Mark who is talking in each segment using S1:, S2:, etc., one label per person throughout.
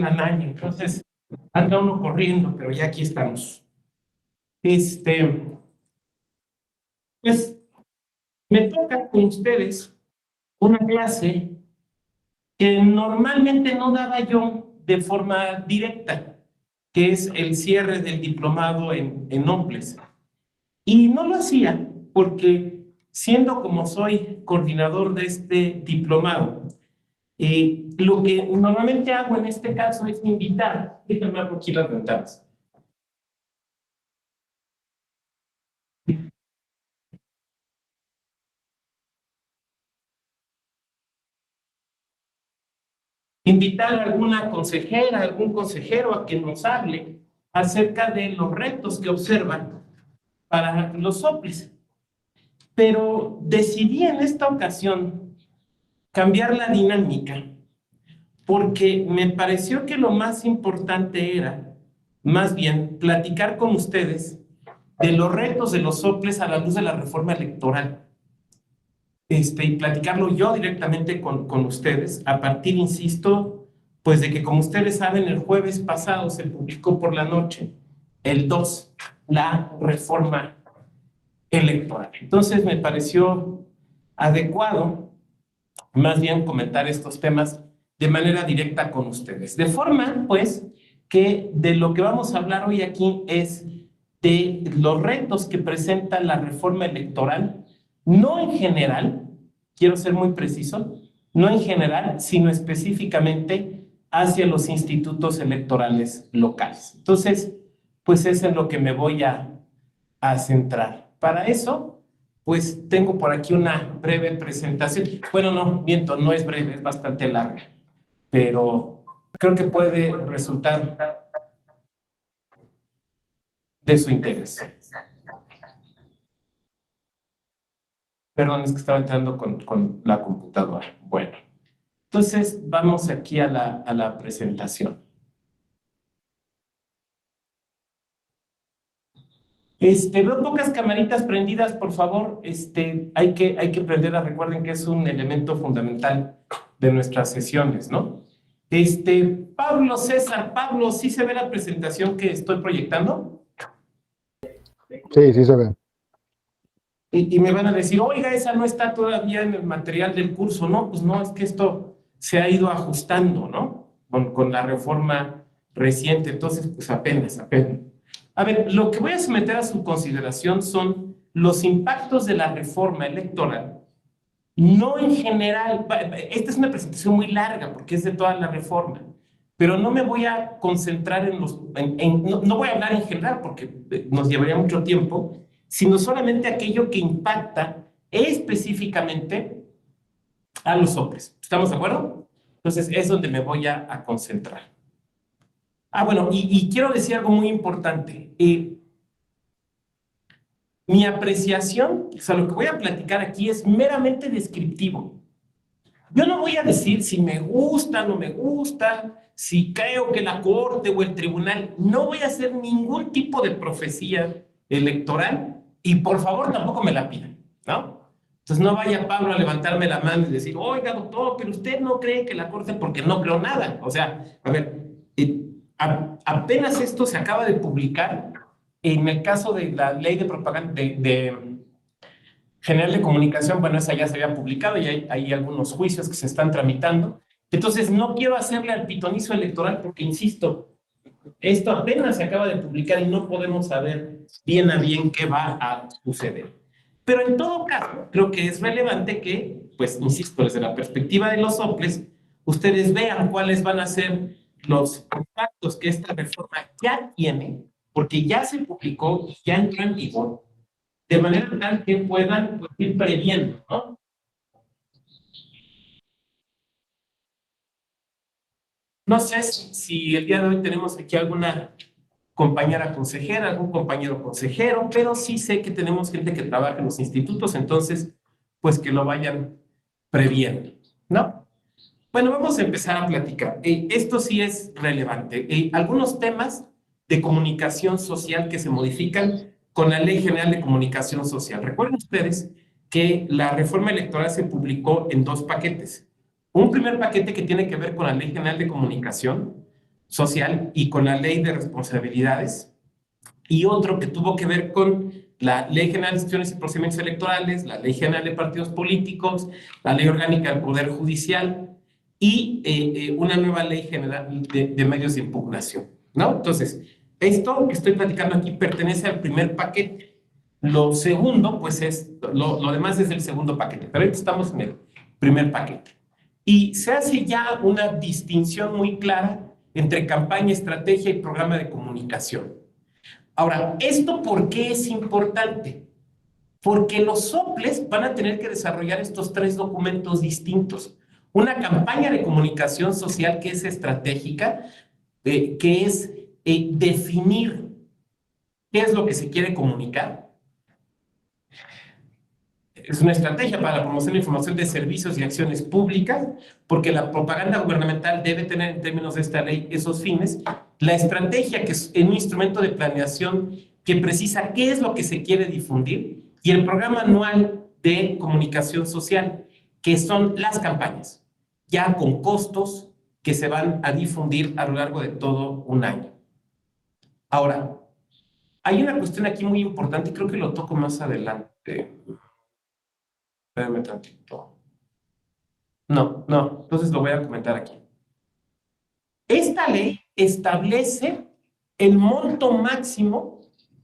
S1: al año, entonces anda uno corriendo, pero ya aquí estamos. Pues me toca con ustedes una clase que normalmente no daba yo de forma directa, que es el cierre del diplomado en OMPLES. Y no lo hacía porque, siendo como soy coordinador de este diplomado, lo que normalmente hago en este caso es invitar, déjame abrir aquí las ventanas, invitar a alguna consejera, algún consejero a que nos hable acerca de los retos que observan para los soples. Pero decidí en esta ocasión cambiar la dinámica porque me pareció que lo más importante era, más bien, platicar con ustedes de los retos de los soples a la luz de la reforma electoral. Y platicarlo yo directamente con ustedes, a partir, insisto, pues de que, como ustedes saben, el jueves pasado se publicó por la noche, el 2, la reforma electoral. Entonces me pareció adecuado, más bien, comentar estos temas de manera directa con ustedes. De forma, pues, que de lo que vamos a hablar hoy aquí es de los retos que presenta la reforma electoral, no en general, quiero ser muy preciso, no en general, sino específicamente hacia los institutos electorales locales. Entonces, pues es en lo que me voy a centrar. Para eso, pues tengo por aquí una breve presentación. Bueno, no, miento, no es breve, es bastante larga, pero creo que puede resultar de su interés. Perdón, es que estaba entrando con la computadora. Bueno, entonces vamos aquí a la presentación. Veo pocas camaritas prendidas, por favor. Hay que prenderlas. Recuerden que es un elemento fundamental de nuestras sesiones, ¿no? Pablo César, Pablo, ¿sí se ve la presentación que estoy proyectando?
S2: Sí, sí se ve.
S1: Y me van a decir, oiga, esa no está todavía en el material del curso. No, pues no, es que esto se ha ido ajustando, ¿no? Con la reforma reciente. Entonces, pues apenas, apenas. A ver, lo que voy a someter a su consideración son los impactos de la reforma electoral, no en general. Esta es una presentación muy larga porque es de toda la reforma, pero no me voy a concentrar en no, no voy a hablar en general porque nos llevaría mucho tiempo, sino solamente aquello que impacta específicamente a los hombres. ¿Estamos de acuerdo? Entonces es donde me voy a concentrar. Ah, bueno, y quiero decir algo muy importante. Mi apreciación, o sea, lo que voy a platicar aquí es meramente descriptivo. Yo no voy a decir si me gusta, no me gusta, si creo que la corte o el tribunal, no voy a hacer ningún tipo de profecía electoral y por favor tampoco me la pidan, ¿no? Entonces no vaya Pablo a levantarme la mano y decir, oiga doctor, pero usted no cree que la corte, porque no creo nada. O sea, a ver, apenas esto se acaba de publicar en el caso de la ley de propaganda, de General de Comunicación. Bueno, esa ya se había publicado y hay algunos juicios que se están tramitando. Entonces, no quiero hacerle al pitonizo electoral porque, insisto, esto apenas se acaba de publicar y no podemos saber bien a bien qué va a suceder. Pero en todo caso, creo que es relevante que, pues, insisto, desde la perspectiva de los soples, ustedes vean cuáles van a ser los impactos que esta reforma ya tiene, porque ya se publicó, ya entró en vigor, de manera tal que puedan, pues, ir previendo, ¿no? No sé si el día de hoy tenemos aquí alguna compañera consejera, algún compañero consejero, pero sí sé que tenemos gente que trabaja en los institutos, entonces, pues que lo vayan previendo, ¿no? Bueno, vamos a empezar a platicar. Esto sí es relevante. Algunos temas de comunicación social que se modifican con la Ley General de Comunicación Social. Recuerden ustedes que la reforma electoral se publicó en dos paquetes. Un primer paquete que tiene que ver con la Ley General de Comunicación, social y con la ley de responsabilidades, y otro que tuvo que ver con la Ley General de Instituciones y Procedimientos Electorales, la Ley General de Partidos Políticos, la Ley Orgánica del Poder Judicial y una nueva Ley General de Medios de Impugnación, ¿no? Entonces, esto que estoy platicando aquí pertenece al primer paquete. Lo segundo, pues lo demás es el segundo paquete, pero ahorita estamos en el primer paquete. Y se hace ya una distinción muy clara entre campaña, estrategia y programa de comunicación. Ahora, ¿esto por qué es importante? Porque los soples van a tener que desarrollar estos tres documentos distintos. Una campaña de comunicación social que es estratégica, que es definir qué es lo que se quiere comunicar. Es una estrategia para la promoción de información de servicios y acciones públicas, porque la propaganda gubernamental debe tener en términos de esta ley esos fines. La estrategia, que es un instrumento de planeación que precisa qué es lo que se quiere difundir, y el programa anual de comunicación social, que son las campañas, ya con costos que se van a difundir a lo largo de todo un año. Ahora, hay una cuestión aquí muy importante, y creo que lo toco más adelante. Espérame tantito. No, entonces lo voy a comentar aquí. Esta ley establece el monto máximo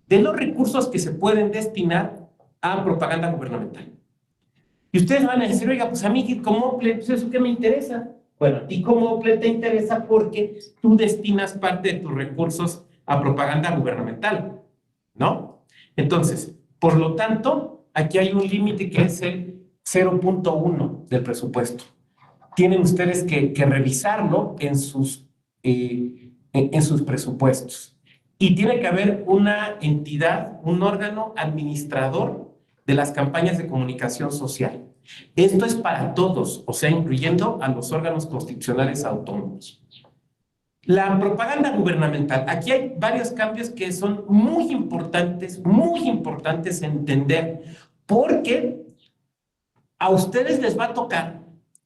S1: de los recursos que se pueden destinar a propaganda gubernamental. Y ustedes van a decir, oiga, pues a mí como OPLE, pues eso qué me interesa. Bueno, a ti como OPLE te interesa porque tú destinas parte de tus recursos a propaganda gubernamental, ¿no? Entonces, por lo tanto, aquí hay un límite que es el 0.1 del presupuesto. Tienen ustedes que revisarlo en sus presupuestos. Y tiene que haber una entidad, un órgano administrador de las campañas de comunicación social. Esto es para todos, o sea, incluyendo a los órganos constitucionales autónomos. La propaganda gubernamental. Aquí hay varios cambios que son muy importantes entender, porque a ustedes les va a tocar,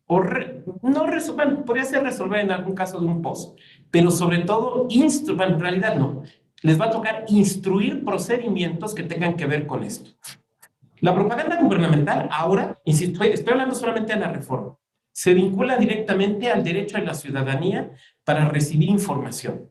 S1: bueno, podría ser resolver en algún caso de un post, pero sobre todo, bueno, en realidad no, les va a tocar instruir procedimientos que tengan que ver con esto. La propaganda gubernamental ahora, insisto, estoy hablando solamente de la reforma, se vincula directamente al derecho de la ciudadanía para recibir información.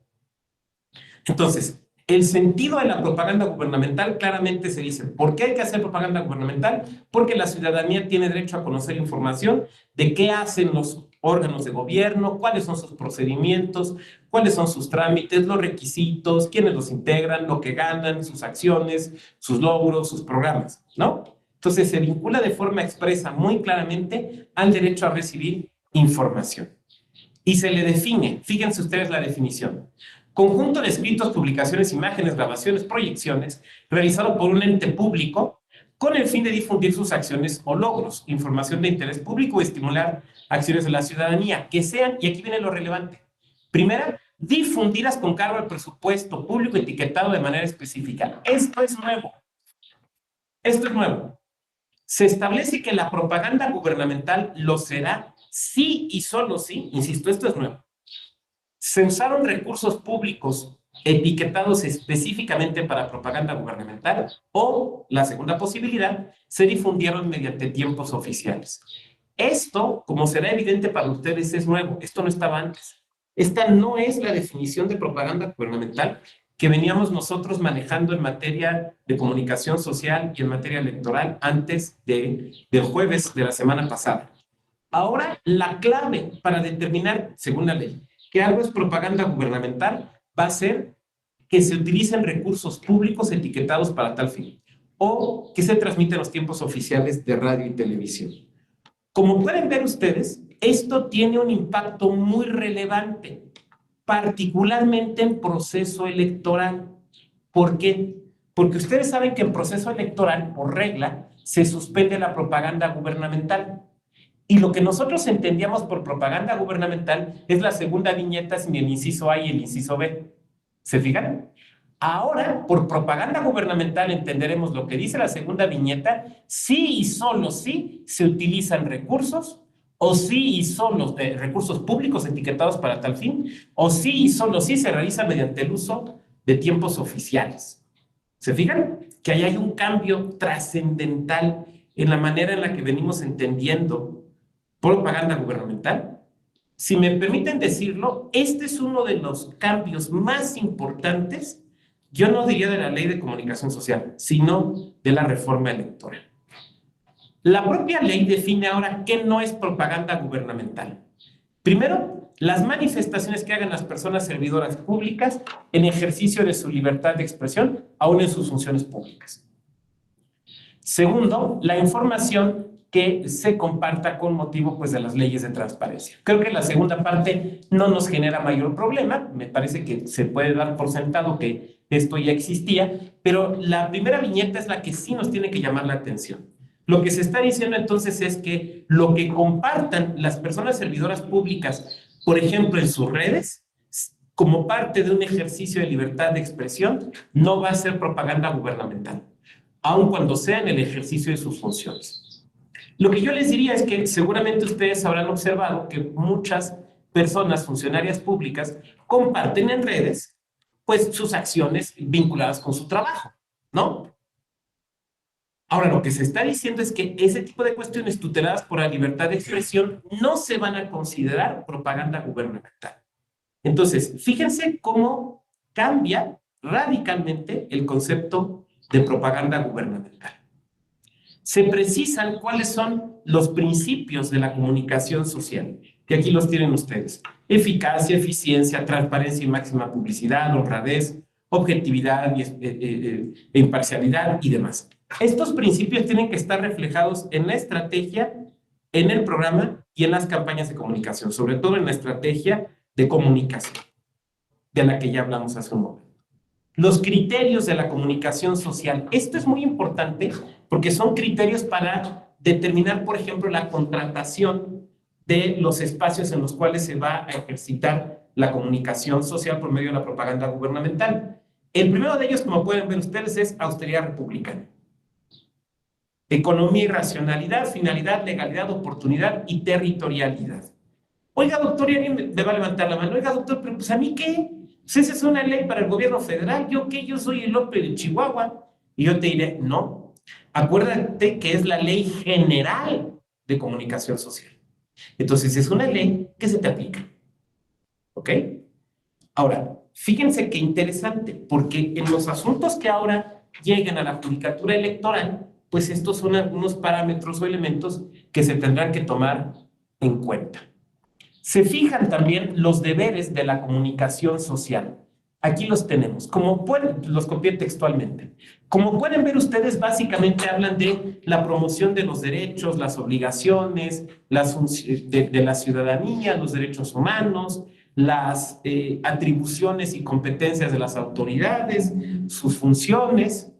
S1: Entonces, el sentido de la propaganda gubernamental claramente se dice, ¿por qué hay que hacer propaganda gubernamental? Porque la ciudadanía tiene derecho a conocer información de qué hacen los órganos de gobierno, cuáles son sus procedimientos, cuáles son sus trámites, los requisitos, quiénes los integran, lo que ganan, sus acciones, sus logros, sus programas, ¿no? Entonces se vincula de forma expresa muy claramente al derecho a recibir información. Y se le define, fíjense ustedes la definición: conjunto de escritos, publicaciones, imágenes, grabaciones, proyecciones, realizado por un ente público con el fin de difundir sus acciones o logros, información de interés público y estimular acciones de la ciudadanía, que sean, y aquí viene lo relevante, primera, difundidas con cargo al presupuesto público etiquetado de manera específica. Esto es nuevo. Esto es nuevo. Se establece que la propaganda gubernamental lo será sí y solo sí, insisto, esto es nuevo. Se usaron recursos públicos etiquetados específicamente para propaganda gubernamental, o, la segunda posibilidad, se difundieron mediante tiempos oficiales. Esto, como será evidente para ustedes, es nuevo. Esto no estaba antes. Esta no es la definición de propaganda gubernamental que veníamos nosotros manejando en materia de comunicación social y en materia electoral antes del jueves de la semana pasada. Ahora, la clave para determinar, según la ley, que algo es propaganda gubernamental va a ser que se utilicen recursos públicos etiquetados para tal fin, o que se transmiten los tiempos oficiales de radio y televisión. Como pueden ver ustedes, esto tiene un impacto muy relevante, particularmente en proceso electoral. ¿Por qué? Porque ustedes saben que en proceso electoral, por regla, se suspende la propaganda gubernamental. Y lo que nosotros entendíamos por propaganda gubernamental es la segunda viñeta sin el inciso A y el inciso B. ¿Se fijan? Ahora, por propaganda gubernamental entenderemos lo que dice la segunda viñeta, sí y solo sí se utilizan recursos o sí y solo de recursos públicos etiquetados para tal fin, o sí y solo sí se realiza mediante el uso de tiempos oficiales. ¿Se fijan? Que ahí hay un cambio trascendental en la manera en la que venimos entendiendo propaganda gubernamental. Si me permiten decirlo, este es uno de los cambios más importantes, yo no diría de la Ley de Comunicación Social, sino de la reforma electoral. La propia ley define ahora qué no es propaganda gubernamental. Primero, las manifestaciones que hagan las personas servidoras públicas en ejercicio de su libertad de expresión, aún en sus funciones públicas. Segundo, la información que se comparta con motivo pues, de las leyes de transparencia. Creo que la segunda parte no nos genera mayor problema, me parece que se puede dar por sentado que esto ya existía, pero la primera viñeta es la que sí nos tiene que llamar la atención. Lo que se está diciendo entonces es que lo que compartan las personas servidoras públicas, por ejemplo, en sus redes, como parte de un ejercicio de libertad de expresión, no va a ser propaganda gubernamental, aun cuando sea en el ejercicio de sus funciones. Lo que yo les diría es que seguramente ustedes habrán observado que muchas personas, funcionarias públicas, comparten en redes, pues, sus acciones vinculadas con su trabajo, ¿no? Ahora, lo que se está diciendo es que ese tipo de cuestiones tuteladas por la libertad de expresión no se van a considerar propaganda gubernamental. Entonces, fíjense cómo cambia radicalmente el concepto de propaganda gubernamental. Se precisan cuáles son los principios de la comunicación social, que aquí los tienen ustedes. Eficacia, eficiencia, transparencia y máxima publicidad, honradez, objetividad e imparcialidad y demás. Estos principios tienen que estar reflejados en la estrategia, en el programa y en las campañas de comunicación, sobre todo en la estrategia de comunicación, de la que ya hablamos hace un momento. Los criterios de la comunicación social. Esto es muy importante porque son criterios para determinar, por ejemplo, la contratación de los espacios en los cuales se va a ejercitar la comunicación social por medio de la propaganda gubernamental. El primero de ellos, como pueden ver ustedes, es austeridad republicana. Economía y racionalidad, finalidad, legalidad, oportunidad y territorialidad. Oiga, doctor, y alguien me va a levantar la mano. Oiga, doctor, pero pues ¿a mí qué? Pues esa es una ley para el gobierno federal. ¿Yo qué? Yo soy el López de Chihuahua. Y yo te diré, no. Acuérdate que es la Ley General de Comunicación Social. Entonces, es una ley que se te aplica. ¿Ok? Ahora, fíjense qué interesante, porque en los asuntos que ahora llegan a la judicatura electoral, pues estos son algunos parámetros o elementos que se tendrán que tomar en cuenta. Se fijan también los deberes de la comunicación social. Aquí los tenemos, los copié textualmente. Como pueden ver ustedes, básicamente hablan de la promoción de los derechos, las obligaciones, de la ciudadanía, los derechos humanos, las atribuciones y competencias de las autoridades, sus funciones,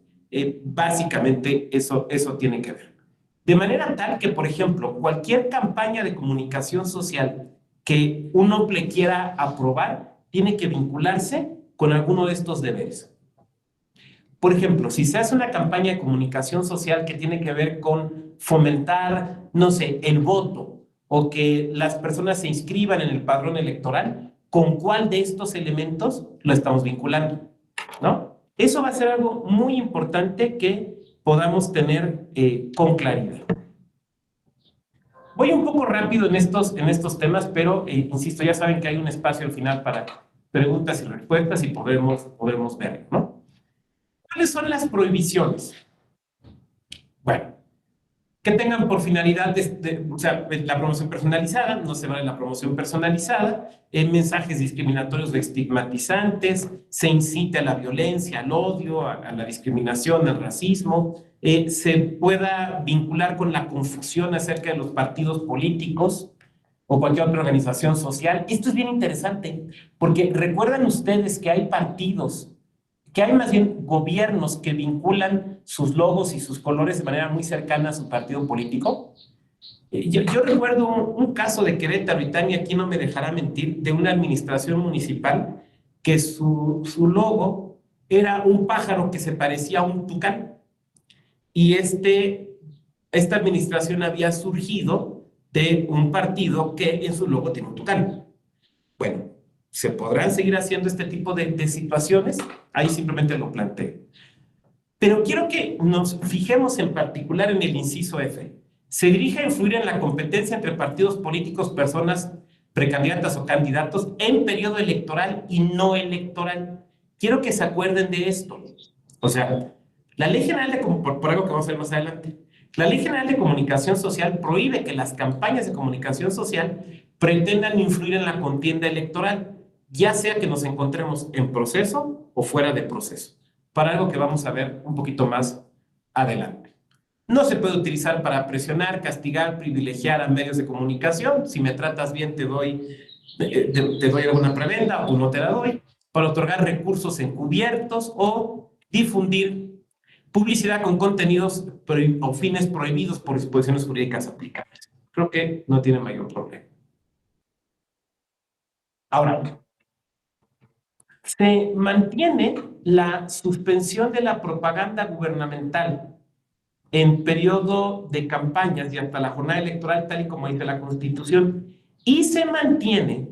S1: básicamente eso tiene que ver. De manera tal que, por ejemplo, cualquier campaña de comunicación social que un OPLE quiera aprobar, tiene que vincularse con alguno de estos deberes. Por ejemplo, si se hace una campaña de comunicación social que tiene que ver con fomentar, no sé, el voto o que las personas se inscriban en el padrón electoral, ¿con cuál de estos elementos lo estamos vinculando? ¿No? Eso va a ser algo muy importante que podamos tener con claridad. Voy un poco rápido en estos temas, pero insisto, ya saben que hay un espacio al final para preguntas y respuestas y podemos ver, ¿no? ¿Cuáles son las prohibiciones? Bueno, que tengan por finalidad o sea, la promoción personalizada, no se vale la promoción personalizada, mensajes discriminatorios o estigmatizantes, se incite a la violencia, al odio, a la discriminación, al racismo, se pueda vincular con la confusión acerca de los partidos políticos o cualquier otra organización social. Esto es bien interesante, porque recuerdan ustedes que hay partidos, que hay más bien gobiernos que vinculan sus logos y sus colores de manera muy cercana a su partido político. Yo recuerdo un caso de Querétaro, y Tania aquí no me dejará mentir, de una administración municipal que su logo era un pájaro que se parecía a un tucán. Y esta administración había surgido de un partido que en su logo tiene un tucán. Bueno, ¿se podrán seguir haciendo este tipo de situaciones? Ahí simplemente lo planteo. Pero quiero que nos fijemos en particular en el inciso F. Se dirige a influir en la competencia entre partidos políticos, personas precandidatas o candidatos en periodo electoral y no electoral. Quiero que se acuerden de esto. O sea, la Ley General de por algo que vamos a ver más adelante, la Ley General de Comunicación Social prohíbe que las campañas de comunicación social pretendan influir en la contienda electoral, ya sea que nos encontremos en proceso o fuera de proceso, para algo que vamos a ver un poquito más adelante. No se puede utilizar para presionar, castigar, privilegiar a medios de comunicación. Si me tratas bien, te doy alguna prebenda o no te la doy. Para otorgar recursos encubiertos o difundir publicidad con contenidos o fines prohibidos por disposiciones jurídicas aplicables. Creo que no tiene mayor problema. Ahora, se mantiene la suspensión de la propaganda gubernamental en periodo de campañas y hasta la jornada electoral, tal y como dice la Constitución, y se mantiene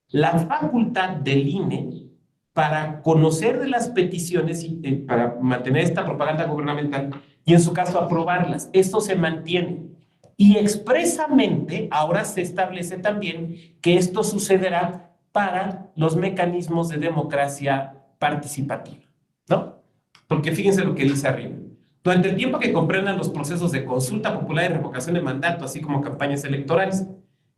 S1: la facultad del INE para conocer de las peticiones y para mantener esta propaganda gubernamental y en su caso aprobarlas. Esto se mantiene. Y expresamente ahora se establece también que esto sucederá para los mecanismos de democracia participativa, ¿no? Porque fíjense lo que dice arriba. Durante el tiempo que comprendan los procesos de consulta popular y revocación de mandato, así como campañas electorales,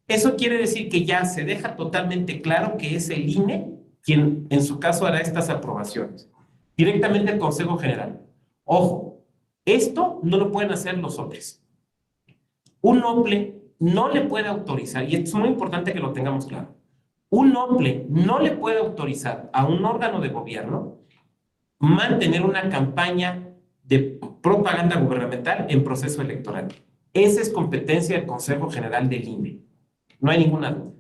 S1: eso quiere decir que ya se deja totalmente claro que es el INE quien en su caso hará estas aprobaciones, directamente al Consejo General. Ojo, esto no lo pueden hacer los OPLES. Un OPLE no le puede autorizar, y esto es muy importante que lo tengamos claro, un OPLE no le puede autorizar a un órgano de gobierno mantener una campaña de propaganda gubernamental en proceso electoral. Esa es competencia del Consejo General del INE. No hay ninguna duda.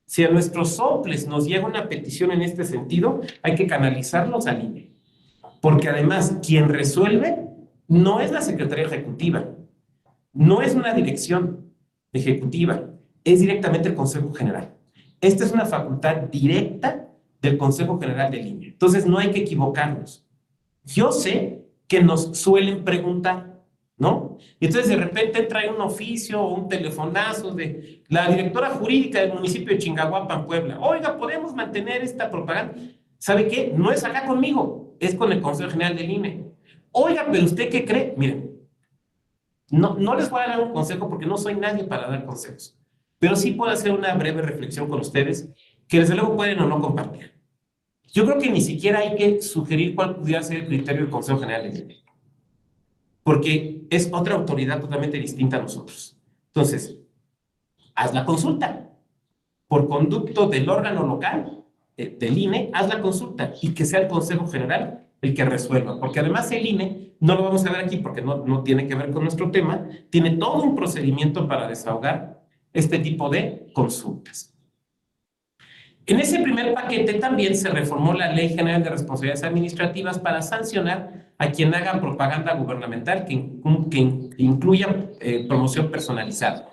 S1: Si a nuestros OPLES nos llega una petición en este sentido, hay que canalizarlos al INE. Porque además, quien resuelve no es la Secretaría Ejecutiva, no es una dirección ejecutiva, es directamente el Consejo General. Esta es una facultad directa del Consejo General del INE. Entonces, no hay que equivocarnos. Yo sé que nos suelen preguntar, ¿no? Y entonces de repente trae un oficio o un telefonazo de la directora jurídica del municipio de Chingahuapan, Puebla. Oiga, ¿podemos mantener esta propaganda? ¿Sabe qué? No es acá conmigo, es con el Consejo General del INE. Oiga, ¿pero usted qué cree? Miren, no les voy a dar un consejo porque no soy nadie para dar consejos, pero sí puedo hacer una breve reflexión con ustedes que desde luego pueden o no compartir. Yo creo que ni siquiera hay que sugerir cuál pudiera ser el criterio del Consejo General del INE, porque es otra autoridad totalmente distinta a nosotros. Entonces, haz la consulta. Por conducto del órgano local, del INE, haz la consulta y que sea el Consejo General el que resuelva, porque además el INE, no lo vamos a ver aquí porque no tiene que ver con nuestro tema, tiene todo un procedimiento para desahogar este tipo de consultas. En ese primer paquete también se reformó la Ley General de Responsabilidades Administrativas para sancionar a quien haga propaganda gubernamental que incluya promoción personalizada.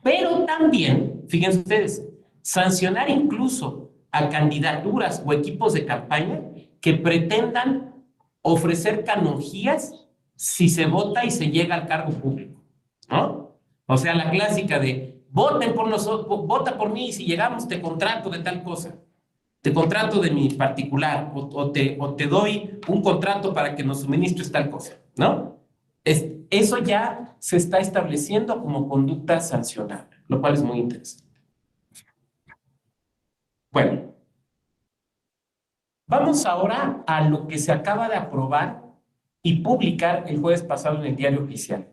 S1: Pero también, fíjense ustedes, sancionar incluso a candidaturas o equipos de campaña que pretendan ofrecer canonjías si se vota y se llega al cargo público, ¿no? O sea, la clásica de voten por nosotros, vota por mí y si llegamos te contrato de tal cosa, te contrato de mi particular o te doy un contrato para que nos suministres tal cosa, ¿no? Eso ya se está estableciendo como conducta sancionable, lo cual es muy interesante. Bueno, vamos ahora a lo que se acaba de aprobar y publicar el jueves pasado en el Diario Oficial.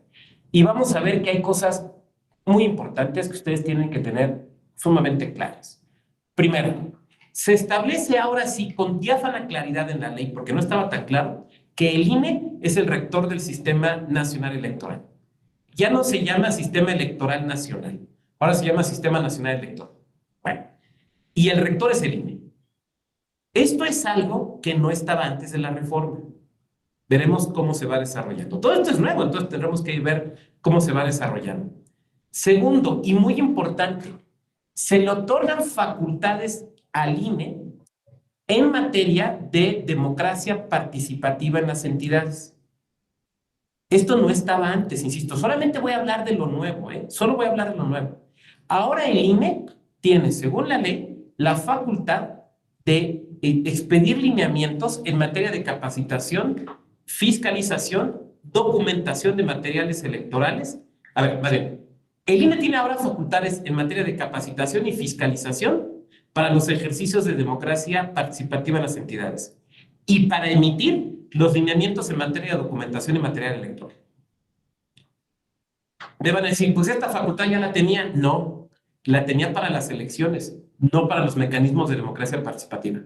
S1: Y vamos a ver que hay cosas muy importantes que ustedes tienen que tener sumamente claras. Primero, se establece ahora sí con diáfana claridad en la ley, porque no estaba tan claro, que el INE es el rector del Sistema Nacional Electoral. Ya no se llama Sistema Electoral Nacional, ahora se llama Sistema Nacional Electoral. Bueno, y el rector es el INE. Esto es algo que no estaba antes de la reforma. Veremos cómo se va desarrollando. Todo esto es nuevo, entonces tendremos que ver cómo se va desarrollando. Segundo, y muy importante, se le otorgan facultades al INE en materia de democracia participativa en las entidades. Esto no estaba antes, insisto, solamente voy a hablar de lo nuevo, solo voy a hablar de lo nuevo. Ahora el INE tiene, según la ley, la facultad de expedir lineamientos en materia de capacitación, fiscalización, documentación de materiales electorales. A ver, más bien, el INE tiene ahora facultades en materia de capacitación y fiscalización para los ejercicios de democracia participativa en las entidades y para emitir los lineamientos en materia de documentación y material electoral. Me van a decir, pues esta facultad ya la tenía. No, la tenía para las elecciones, no para los mecanismos de democracia participativa.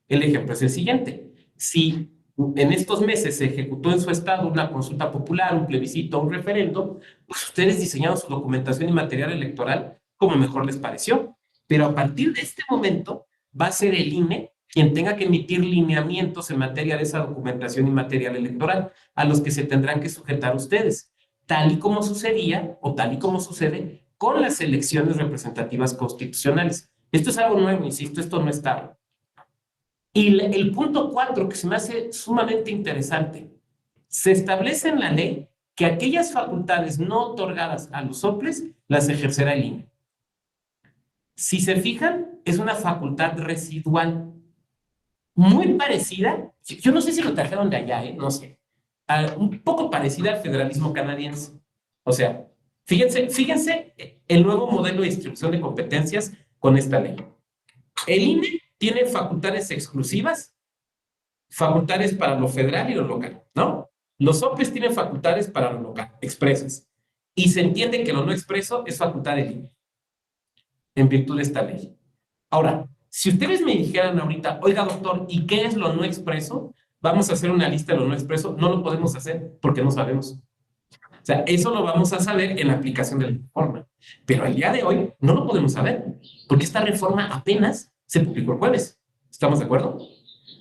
S1: El ejemplo es el siguiente. Si en estos meses se ejecutó en su estado una consulta popular, un plebiscito, un referendo, pues ustedes diseñaron su documentación y material electoral como mejor les pareció. Pero a partir de este momento va a ser el INE quien tenga que emitir lineamientos en materia de esa documentación y material electoral a los que se tendrán que sujetar ustedes, tal y como sucedía o tal y como sucede con las elecciones representativas constitucionales. Esto es algo nuevo, insisto, esto no estaba. Y el punto 4, que se me hace sumamente interesante, se establece en la ley que aquellas facultades no otorgadas a los soples las ejercerá el INE. Si se fijan, es una facultad residual, muy parecida, yo no sé si lo trajeron de allá, no sé, un poco parecida al federalismo canadiense. O sea, fíjense el nuevo modelo de distribución de competencias con esta ley. El INE tiene facultades exclusivas, facultades para lo federal y lo local, ¿no? Los soples tienen facultades para lo local, expresas. Y se entiende que lo no expreso es facultad del INE, en virtud de esta ley. Ahora, si ustedes me dijeran ahorita, oiga, doctor, ¿y qué es lo no expreso? Vamos a hacer una lista de lo no expreso. No lo podemos hacer porque no sabemos. O sea, eso lo vamos a saber en la aplicación de la reforma. Pero al día de hoy no lo podemos saber porque esta reforma apenas se publicó el jueves. ¿Estamos de acuerdo?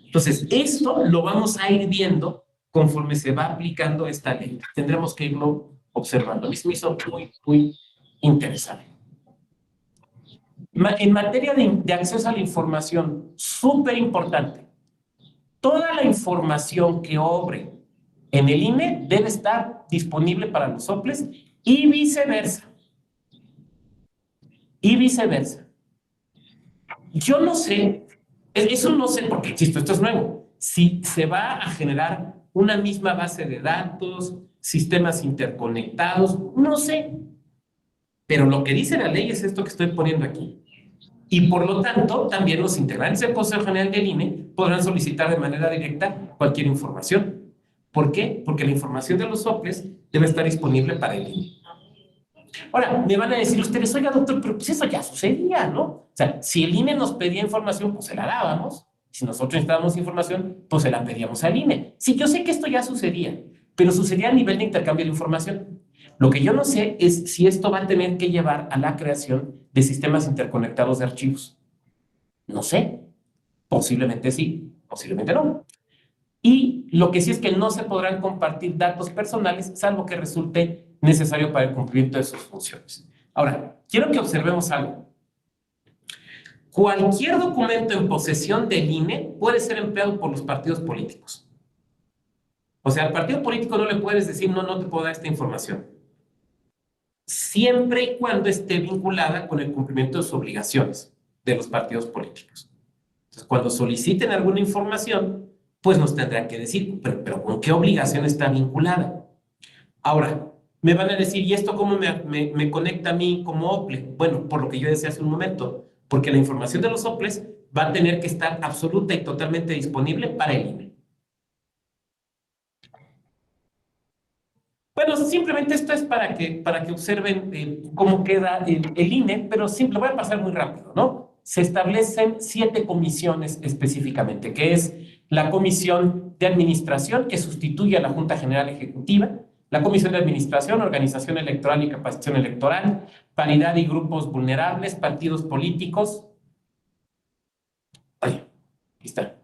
S1: Entonces, esto lo vamos a ir viendo conforme se va aplicando esta ley. Tendremos que irlo observando. A mí se me hizo muy, muy interesante. En materia de acceso a la información, súper importante. Toda la información que obre en el INE debe estar disponible para los soples y viceversa. Y viceversa. Yo no sé, eso no sé porque, insisto, esto es nuevo. Si se va a generar una misma base de datos, sistemas interconectados, no sé. Pero lo que dice la ley es esto que estoy poniendo aquí. Y por lo tanto, también los integrantes del Consejo General del INE podrán solicitar de manera directa cualquier información. ¿Por qué? Porque la información de los soples debe estar disponible para el INE. Ahora, me van a decir ustedes, oiga, doctor, pero pues eso ya sucedía, ¿no? O sea, si el INE nos pedía información, pues se la dábamos. Si nosotros necesitábamos información, pues se la pedíamos al INE. Sí, yo sé que esto ya sucedía, pero sucedía a nivel de intercambio de información. Lo que yo no sé es si esto va a tener que llevar a la creación de sistemas interconectados de archivos. No sé. Posiblemente sí, posiblemente no. Y lo que sí es que no se podrán compartir datos personales, salvo que resulte necesario para el cumplimiento de sus funciones. Ahora, quiero que observemos algo. Cualquier documento en posesión del INE puede ser empleado por los partidos políticos. O sea, al partido político no le puedes decir, no te puedo dar esta información, siempre y cuando esté vinculada con el cumplimiento de sus obligaciones de los partidos políticos. Entonces, cuando soliciten alguna información, pues nos tendrán que decir, pero ¿con qué obligación está vinculada? Ahora, me van a decir, ¿y esto cómo me conecta a mí como OPLE? Bueno, por lo que yo decía hace un momento, porque la información de los OPLES va a tener que estar absoluta y totalmente disponible para el INE. Bueno, simplemente esto es para que observen cómo queda el INE, pero lo voy a pasar muy rápido, ¿no? Se establecen 7 comisiones específicamente, que es la Comisión de Administración, que sustituye a la Junta General Ejecutiva, la Comisión de Administración, Organización Electoral y Capacitación Electoral, Paridad y Grupos Vulnerables, Partidos Políticos. Ahí está.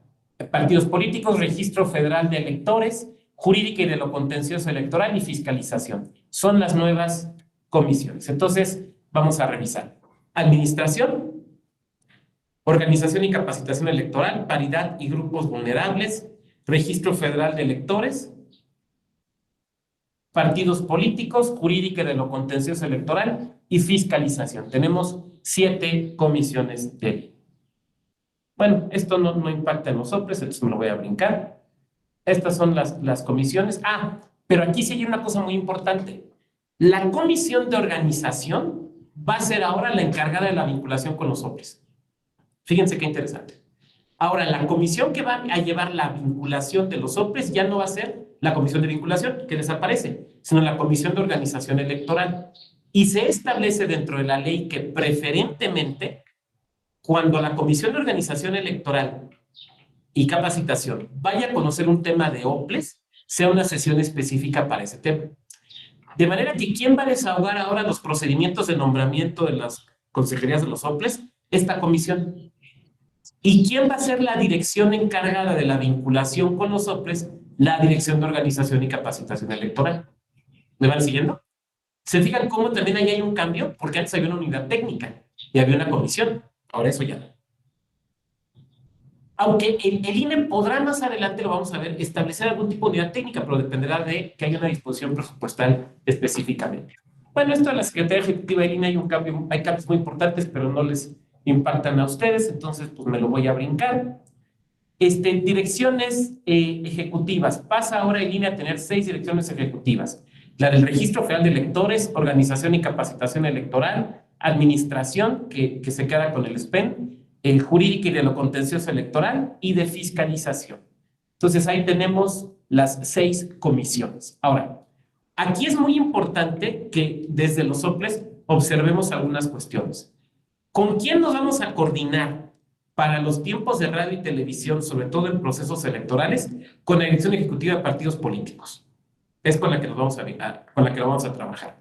S1: Partidos Políticos, Registro Federal de Electores, Jurídica y de lo Contencioso Electoral y Fiscalización. Son las nuevas comisiones. Entonces, vamos a revisar. Administración, organización y capacitación electoral, paridad y grupos vulnerables, registro federal de electores, partidos políticos, jurídica de lo contencioso electoral y fiscalización. Tenemos 7 comisiones de ley. Bueno, esto no impacta en los OPLES, entonces me lo voy a brincar. Estas son las comisiones. Ah, pero aquí sí hay una cosa muy importante. La comisión de organización va a ser ahora la encargada de la vinculación con los OPLES. Fíjense qué interesante. Ahora, la comisión que va a llevar la vinculación de los OPLES ya no va a ser la comisión de vinculación, que desaparece, sino la comisión de organización electoral. Y se establece dentro de la ley que preferentemente, cuando la comisión de organización electoral y capacitación vaya a conocer un tema de OPLES, sea una sesión específica para ese tema. De manera que, ¿quién va a desahogar ahora los procedimientos de nombramiento de las consejerías de los OPLES? Esta comisión. ¿Y quién va a ser la dirección encargada de la vinculación con los OPLES? La Dirección de Organización y Capacitación Electoral. ¿Me van siguiendo? ¿Se fijan cómo también ahí hay un cambio? Porque antes había una unidad técnica y había una comisión. Ahora eso ya no. Aunque el INE podrá más adelante, lo vamos a ver, establecer algún tipo de unidad técnica, pero dependerá de que haya una disposición presupuestal específicamente. Bueno, esto de la Secretaría Ejecutiva del INE hay cambios muy importantes, pero no les impactan a ustedes, entonces pues me lo voy a brincar. Direcciones ejecutivas. Pasa ahora el INE a tener 6 direcciones ejecutivas. La del Registro Federal de Electores, Organización y Capacitación Electoral, Administración, que se queda con el SPEN, el Jurídico y de lo Contencioso Electoral y de Fiscalización. Entonces ahí tenemos las 6 comisiones. Ahora, aquí es muy importante que desde los OPLES observemos algunas cuestiones. ¿Con quién nos vamos a coordinar para los tiempos de radio y televisión, sobre todo en procesos electorales? Con la Dirección Ejecutiva de Partidos Políticos. Es con la que nos vamos a trabajar.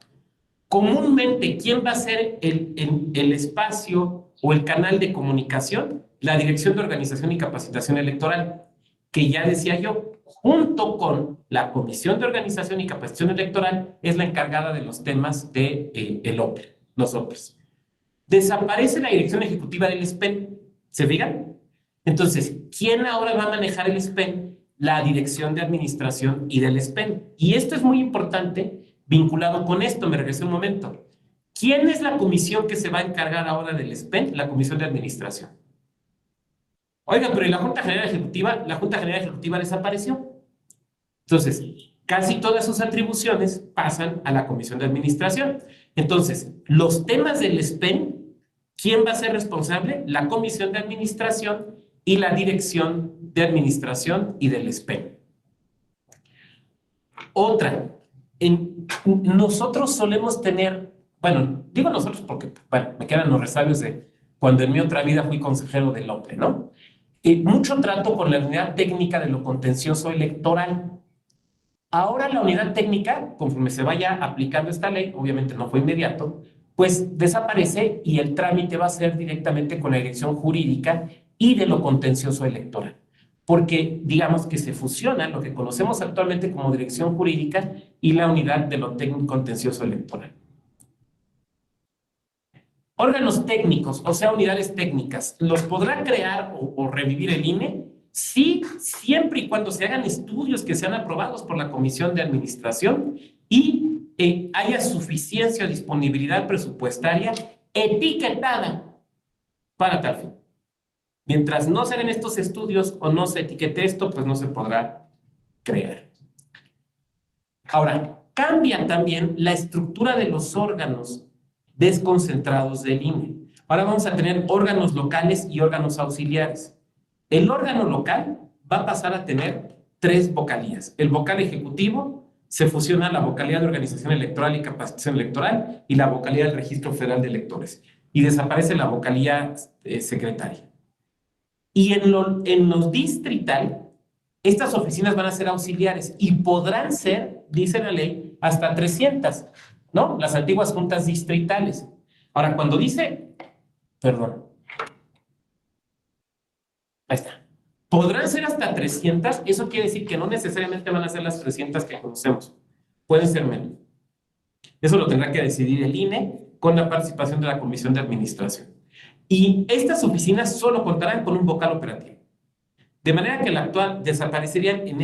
S1: Comúnmente, ¿quién va a ser el espacio o el canal de comunicación? La Dirección de Organización y Capacitación Electoral, que ya decía yo, junto con la Comisión de Organización y Capacitación Electoral, es la encargada de los temas de el OPLE, los OPLES. Desaparece la Dirección Ejecutiva del SPEN, ¿se fijan? Entonces, ¿quién ahora va a manejar el SPEN? La Dirección de Administración y del SPEN. Y esto es muy importante, vinculado con esto, me regresé un momento. ¿Quién es la comisión que se va a encargar ahora del SPEN? La Comisión de Administración. Oiga, pero ¿y la Junta General Ejecutiva? La Junta General Ejecutiva desapareció. Entonces, casi todas sus atribuciones pasan a la Comisión de Administración. Entonces, los temas del SPEN, ¿quién va a ser responsable? La Comisión de Administración y la Dirección de Administración y del SPEN. Otra, nosotros solemos tener, bueno, digo nosotros porque, bueno, me quedan los resabios de cuando en mi otra vida fui consejero del OPLE, ¿no? Mucho trato con la unidad técnica de lo contencioso electoral. Ahora la unidad técnica, conforme se vaya aplicando esta ley, obviamente no fue inmediato, pues desaparece y el trámite va a ser directamente con la dirección jurídica y de lo contencioso electoral. Porque digamos que se fusiona lo que conocemos actualmente como dirección jurídica y la unidad de lo contencioso electoral. Órganos técnicos, o sea, unidades técnicas, ¿los podrá crear o revivir el INE? Sí, siempre y cuando se hagan estudios que sean aprobados por la Comisión de Administración y haya suficiencia o disponibilidad presupuestaria etiquetada para tal fin. Mientras no se hagan estos estudios o no se etiquete esto, pues no se podrá crear. Ahora, cambia también la estructura de los órganos desconcentrados del INE. Ahora vamos a tener órganos locales y órganos auxiliares. El órgano local va a pasar a tener 3 vocalías. El vocal ejecutivo se fusiona a la vocalía de organización electoral y capacitación electoral y la vocalía del Registro Federal de Electores. Y desaparece la vocalía secretaria. Y en los distrital, estas oficinas van a ser auxiliares y podrán ser, dice la ley, hasta 300, ¿no? Las antiguas juntas distritales. Ahora, cuando dice, perdón, ahí está, podrán ser hasta 300, eso quiere decir que no necesariamente van a ser las 300 que conocemos, pueden ser menos. Eso lo tendrá que decidir el INE con la participación de la Comisión de Administración. Y estas oficinas solo contarán con un vocal operativo. De manera que la actual desaparecerían en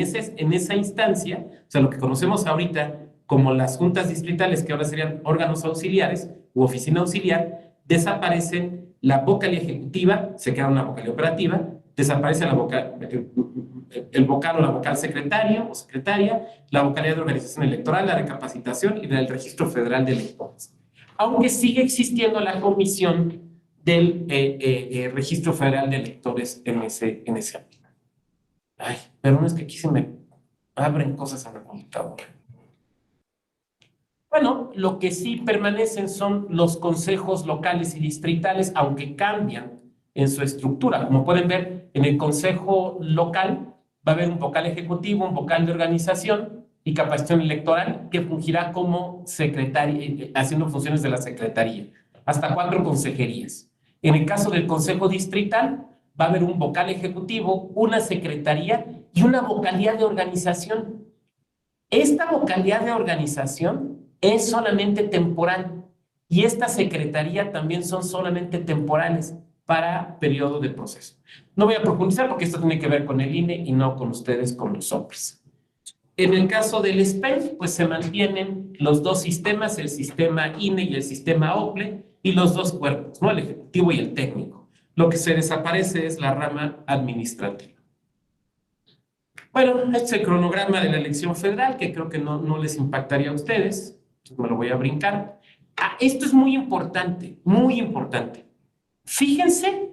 S1: esa instancia, o sea, lo que conocemos ahorita como las juntas distritales, que ahora serían órganos auxiliares u oficina auxiliar, desaparecen la vocalía ejecutiva, se queda una vocalía operativa, desaparece el vocal o la vocal secretario o secretaria, la vocalía de organización electoral, la recapacitación y del registro federal de electores. Aunque sigue existiendo la comisión del registro federal de electores en ese ámbito. Ay, pero no es que aquí se me abren cosas en la computadora. Bueno, lo que sí permanecen son los consejos locales y distritales, aunque cambian en su estructura. Como pueden ver, en el consejo local va a haber un vocal ejecutivo, un vocal de organización y capacitación electoral que fungirá como secretaria, haciendo funciones de la secretaría, hasta 4 consejerías. En el caso del consejo distrital, va a haber un vocal ejecutivo, una secretaría y una vocalía de organización. Esta vocalía de organización es solamente temporal y esta secretaría también son solamente temporales para periodo de proceso. No voy a profundizar porque esto tiene que ver con el INE y no con ustedes, con los OPRES. En el caso del SPEN, pues se mantienen los 2 sistemas, el sistema INE y el sistema OPLE, y los 2 cuerpos, ¿no? El ejecutivo y el técnico. Lo que se desaparece es la rama administrativa. Bueno, este es el cronograma de la elección federal, que creo que no les impactaría a ustedes. Me lo voy a brincar. Esto es muy importante, muy importante. Fíjense,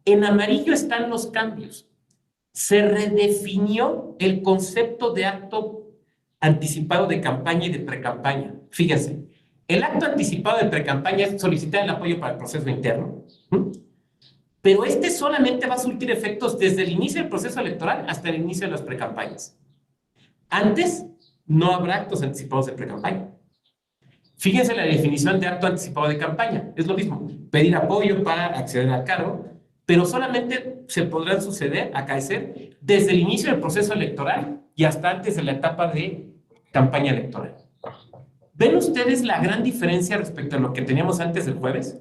S1: en amarillo están los cambios. Se redefinió el concepto de acto anticipado de campaña y de precampaña. Fíjense, el acto anticipado de precampaña es solicitar el apoyo para el proceso interno. Pero este solamente va a surtir efectos desde el inicio del proceso electoral hasta el inicio de las precampañas. Antes, no habrá actos anticipados de precampaña. Fíjense la definición de acto anticipado de campaña. Es lo mismo, pedir apoyo para acceder al cargo, pero solamente se podrán acaecer desde el inicio del proceso electoral y hasta antes de la etapa de campaña electoral. ¿Ven ustedes la gran diferencia respecto a lo que teníamos antes del jueves?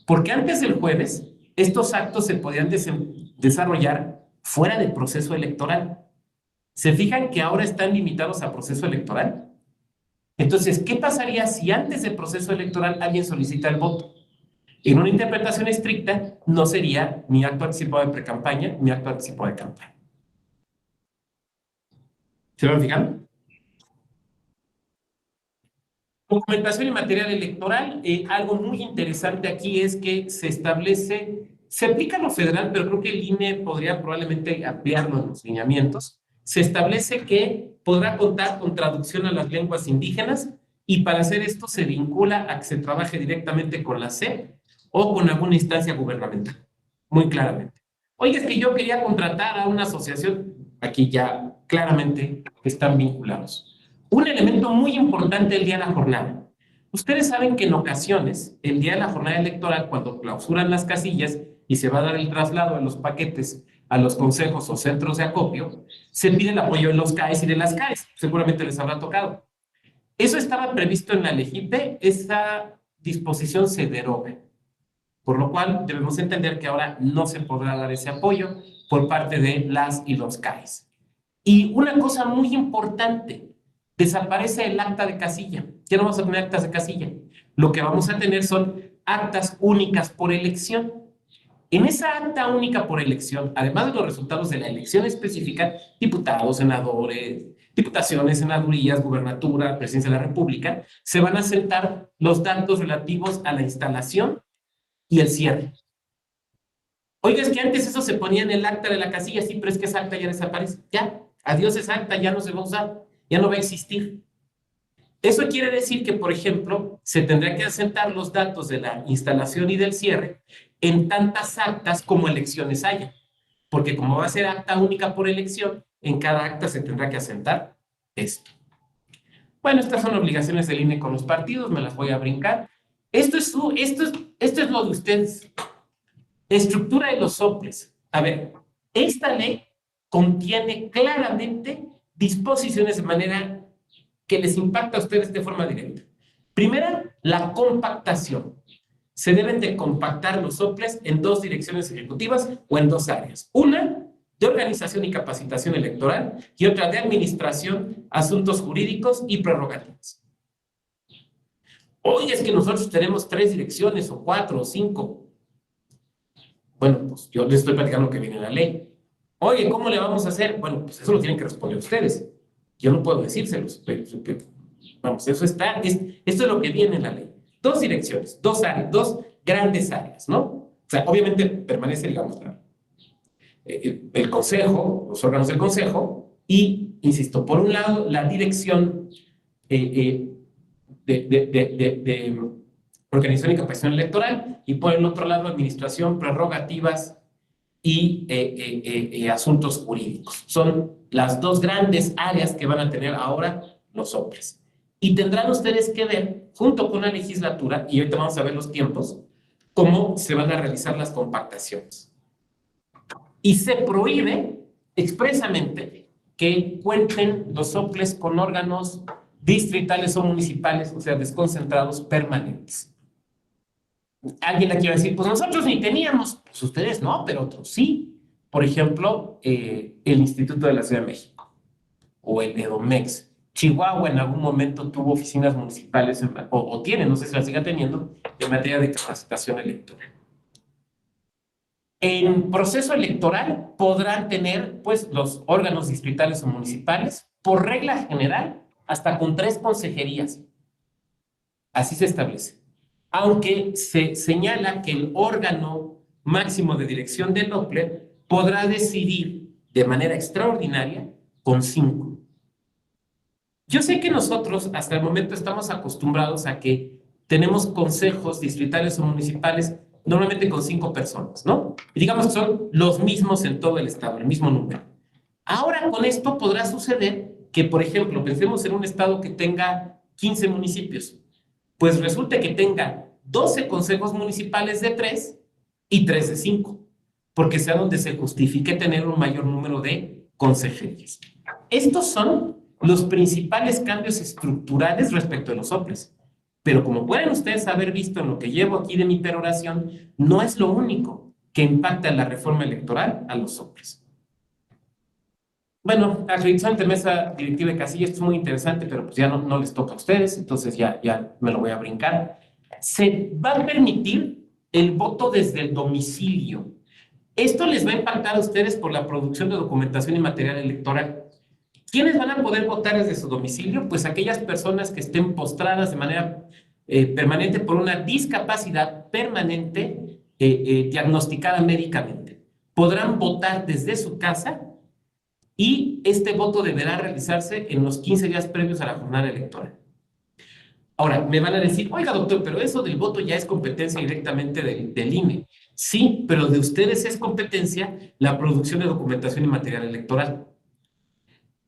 S1: Porque antes del jueves, estos actos se podían desarrollar fuera del proceso electoral. ¿Se fijan que ahora están limitados a proceso electoral? Entonces, ¿qué pasaría si antes del proceso electoral alguien solicita el voto? En una interpretación estricta, no sería ni acto anticipado de precampaña ni acto anticipado de campaña. ¿Se van fijando? Documentación y material electoral. Algo muy interesante aquí es que se aplica lo federal, pero creo que el INE podría probablemente ampliarlo en los lineamientos. Se establece que podrá contar con traducción a las lenguas indígenas y para hacer esto se vincula a que se trabaje directamente con la SEP o con alguna instancia gubernamental, muy claramente. Oye, es que yo quería contratar a una asociación, aquí ya claramente están vinculados. Un elemento muy importante el día de la jornada. Ustedes saben que en ocasiones, el día de la jornada electoral, cuando clausuran las casillas y se va a dar el traslado de los paquetes a los consejos o centros de acopio, se pide el apoyo de los CAES y de las CAES. Seguramente les habrá tocado. Eso estaba previsto en la LEGIPE, esa disposición se deroga. Por lo cual debemos entender que ahora no se podrá dar ese apoyo por parte de las y los CAES. Y una cosa muy importante, desaparece el acta de casilla. Ya no vamos a tener actas de casilla. Lo que vamos a tener son actas únicas por elección. En esa acta única por elección, además de los resultados de la elección específica, diputados, senadores, diputaciones, senadurías, gubernatura, presidencia de la República, se van a sentar los datos relativos a la instalación y el cierre. Oiga, es que antes eso se ponía en el acta de la casilla, sí, pero es que esa acta ya desaparece. Ya, adiós esa acta, ya no se va a usar, ya no va a existir. Eso quiere decir que, por ejemplo, se tendría que asentar los datos de la instalación y del cierre en tantas actas como elecciones haya. Porque como va a ser acta única por elección, en cada acta se tendrá que asentar esto. Bueno, estas son obligaciones del INE con los partidos, me las voy a brincar. Esto es lo de ustedes. Estructura de los OPLES. A ver, esta ley contiene claramente disposiciones de manera que les impacta a ustedes de forma directa. Primera, la compactación. Se deben de compactar los soples en dos direcciones ejecutivas o en dos áreas. Una, de organización y capacitación electoral, y otra de administración, asuntos jurídicos y prerrogativas. Hoy es que nosotros tenemos 3 direcciones, o 4, o 5. Bueno, pues yo les estoy platicando lo que viene en la ley. Oye, ¿cómo le vamos a hacer? Bueno, pues eso lo tienen que responder ustedes. Yo no puedo decírselos. Vamos, eso está, esto es lo que viene en la ley. 2 direcciones, 2 áreas, 2 grandes áreas, ¿no? O sea, obviamente permanece, digamos, el consejo, los órganos del consejo, y, insisto, por un lado, la dirección de organización y capacitación electoral, y por el otro lado, administración, prerrogativas y asuntos jurídicos. Son las 2 grandes áreas que van a tener ahora los OPLES. Y tendrán ustedes que ver, junto con la legislatura, y ahorita vamos a ver los tiempos, cómo se van a realizar las compactaciones. Y se prohíbe expresamente que cuenten los OPLES con órganos distritales o municipales, o sea, desconcentrados permanentes. Alguien aquí va a decir, pues nosotros ni teníamos, pues ustedes no, pero otros sí. Por ejemplo, el Instituto de la Ciudad de México o el EDOMEX. Chihuahua en algún momento tuvo oficinas municipales, o tiene, no sé si la siga teniendo, en materia de capacitación electoral. En proceso electoral podrán tener, pues, los órganos distritales o municipales, por regla general, hasta con 3 consejerías. Así se establece. Aunque se señala que el órgano máximo de dirección del OPLE podrá decidir de manera extraordinaria con 5. Yo sé que nosotros hasta el momento estamos acostumbrados a que tenemos consejos distritales o municipales normalmente con 5 personas, ¿no? Y digamos que son los mismos en todo el estado, el mismo número. Ahora con esto podrá suceder que, por ejemplo, pensemos en un estado que tenga 15 municipios. Pues resulta que tenga 12 consejos municipales de 3 y 3 de 5, porque sea donde se justifique tener un mayor número de consejerías. Estos son los principales cambios estructurales respecto a los OPLES. Pero como pueden ustedes haber visto en lo que llevo aquí de mi peroración, no es lo único que impacta en la reforma electoral a los OPLES. Bueno, acreditación ante mesa directiva de casilla, esto es muy interesante, pero pues ya no les toca a ustedes, entonces ya me lo voy a brincar. Se va a permitir el voto desde el domicilio. Esto les va a impactar a ustedes por la producción de documentación y material electoral. ¿Quiénes van a poder votar desde su domicilio? Pues aquellas personas que estén postradas de manera permanente por una discapacidad permanente diagnosticada médicamente. Podrán votar desde su casa y este voto deberá realizarse en los 15 días previos a la jornada electoral. Ahora, me van a decir, oiga, doctor, pero eso del voto ya es competencia directamente del INE. Sí, pero de ustedes es competencia la producción de documentación y material electoral.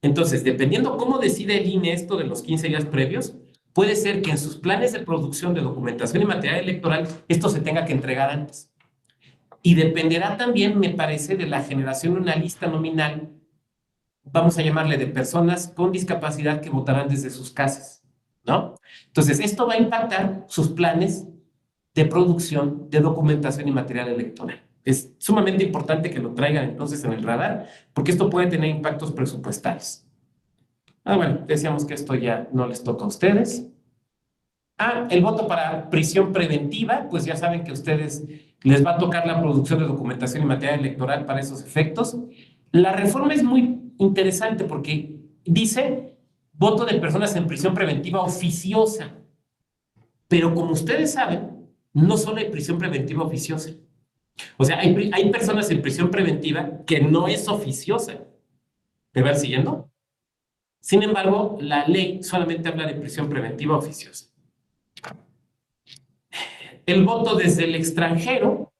S1: Entonces, dependiendo cómo decide el INE esto de los 15 días previos, puede ser que en sus planes de producción de documentación y material electoral esto se tenga que entregar antes. Y dependerá también, me parece, de la generación de una lista nominal, vamos a llamarle de personas con discapacidad que votarán desde sus casas, ¿no? Entonces, esto va a impactar sus planes de producción de documentación y material electoral. Es sumamente importante que lo traigan entonces en el radar, porque esto puede tener impactos presupuestarios. Bueno, decíamos que esto ya no les toca a ustedes. El voto para prisión preventiva, pues ya saben que a ustedes les va a tocar la producción de documentación y material electoral para esos efectos. La reforma es muy interesante porque dice voto de personas en prisión preventiva oficiosa. Pero como ustedes saben, no solo hay prisión preventiva oficiosa. O sea, hay personas en prisión preventiva que no es oficiosa. ¿Me van siguiendo? Sin embargo, la ley solamente habla de prisión preventiva oficiosa. El voto desde el extranjero,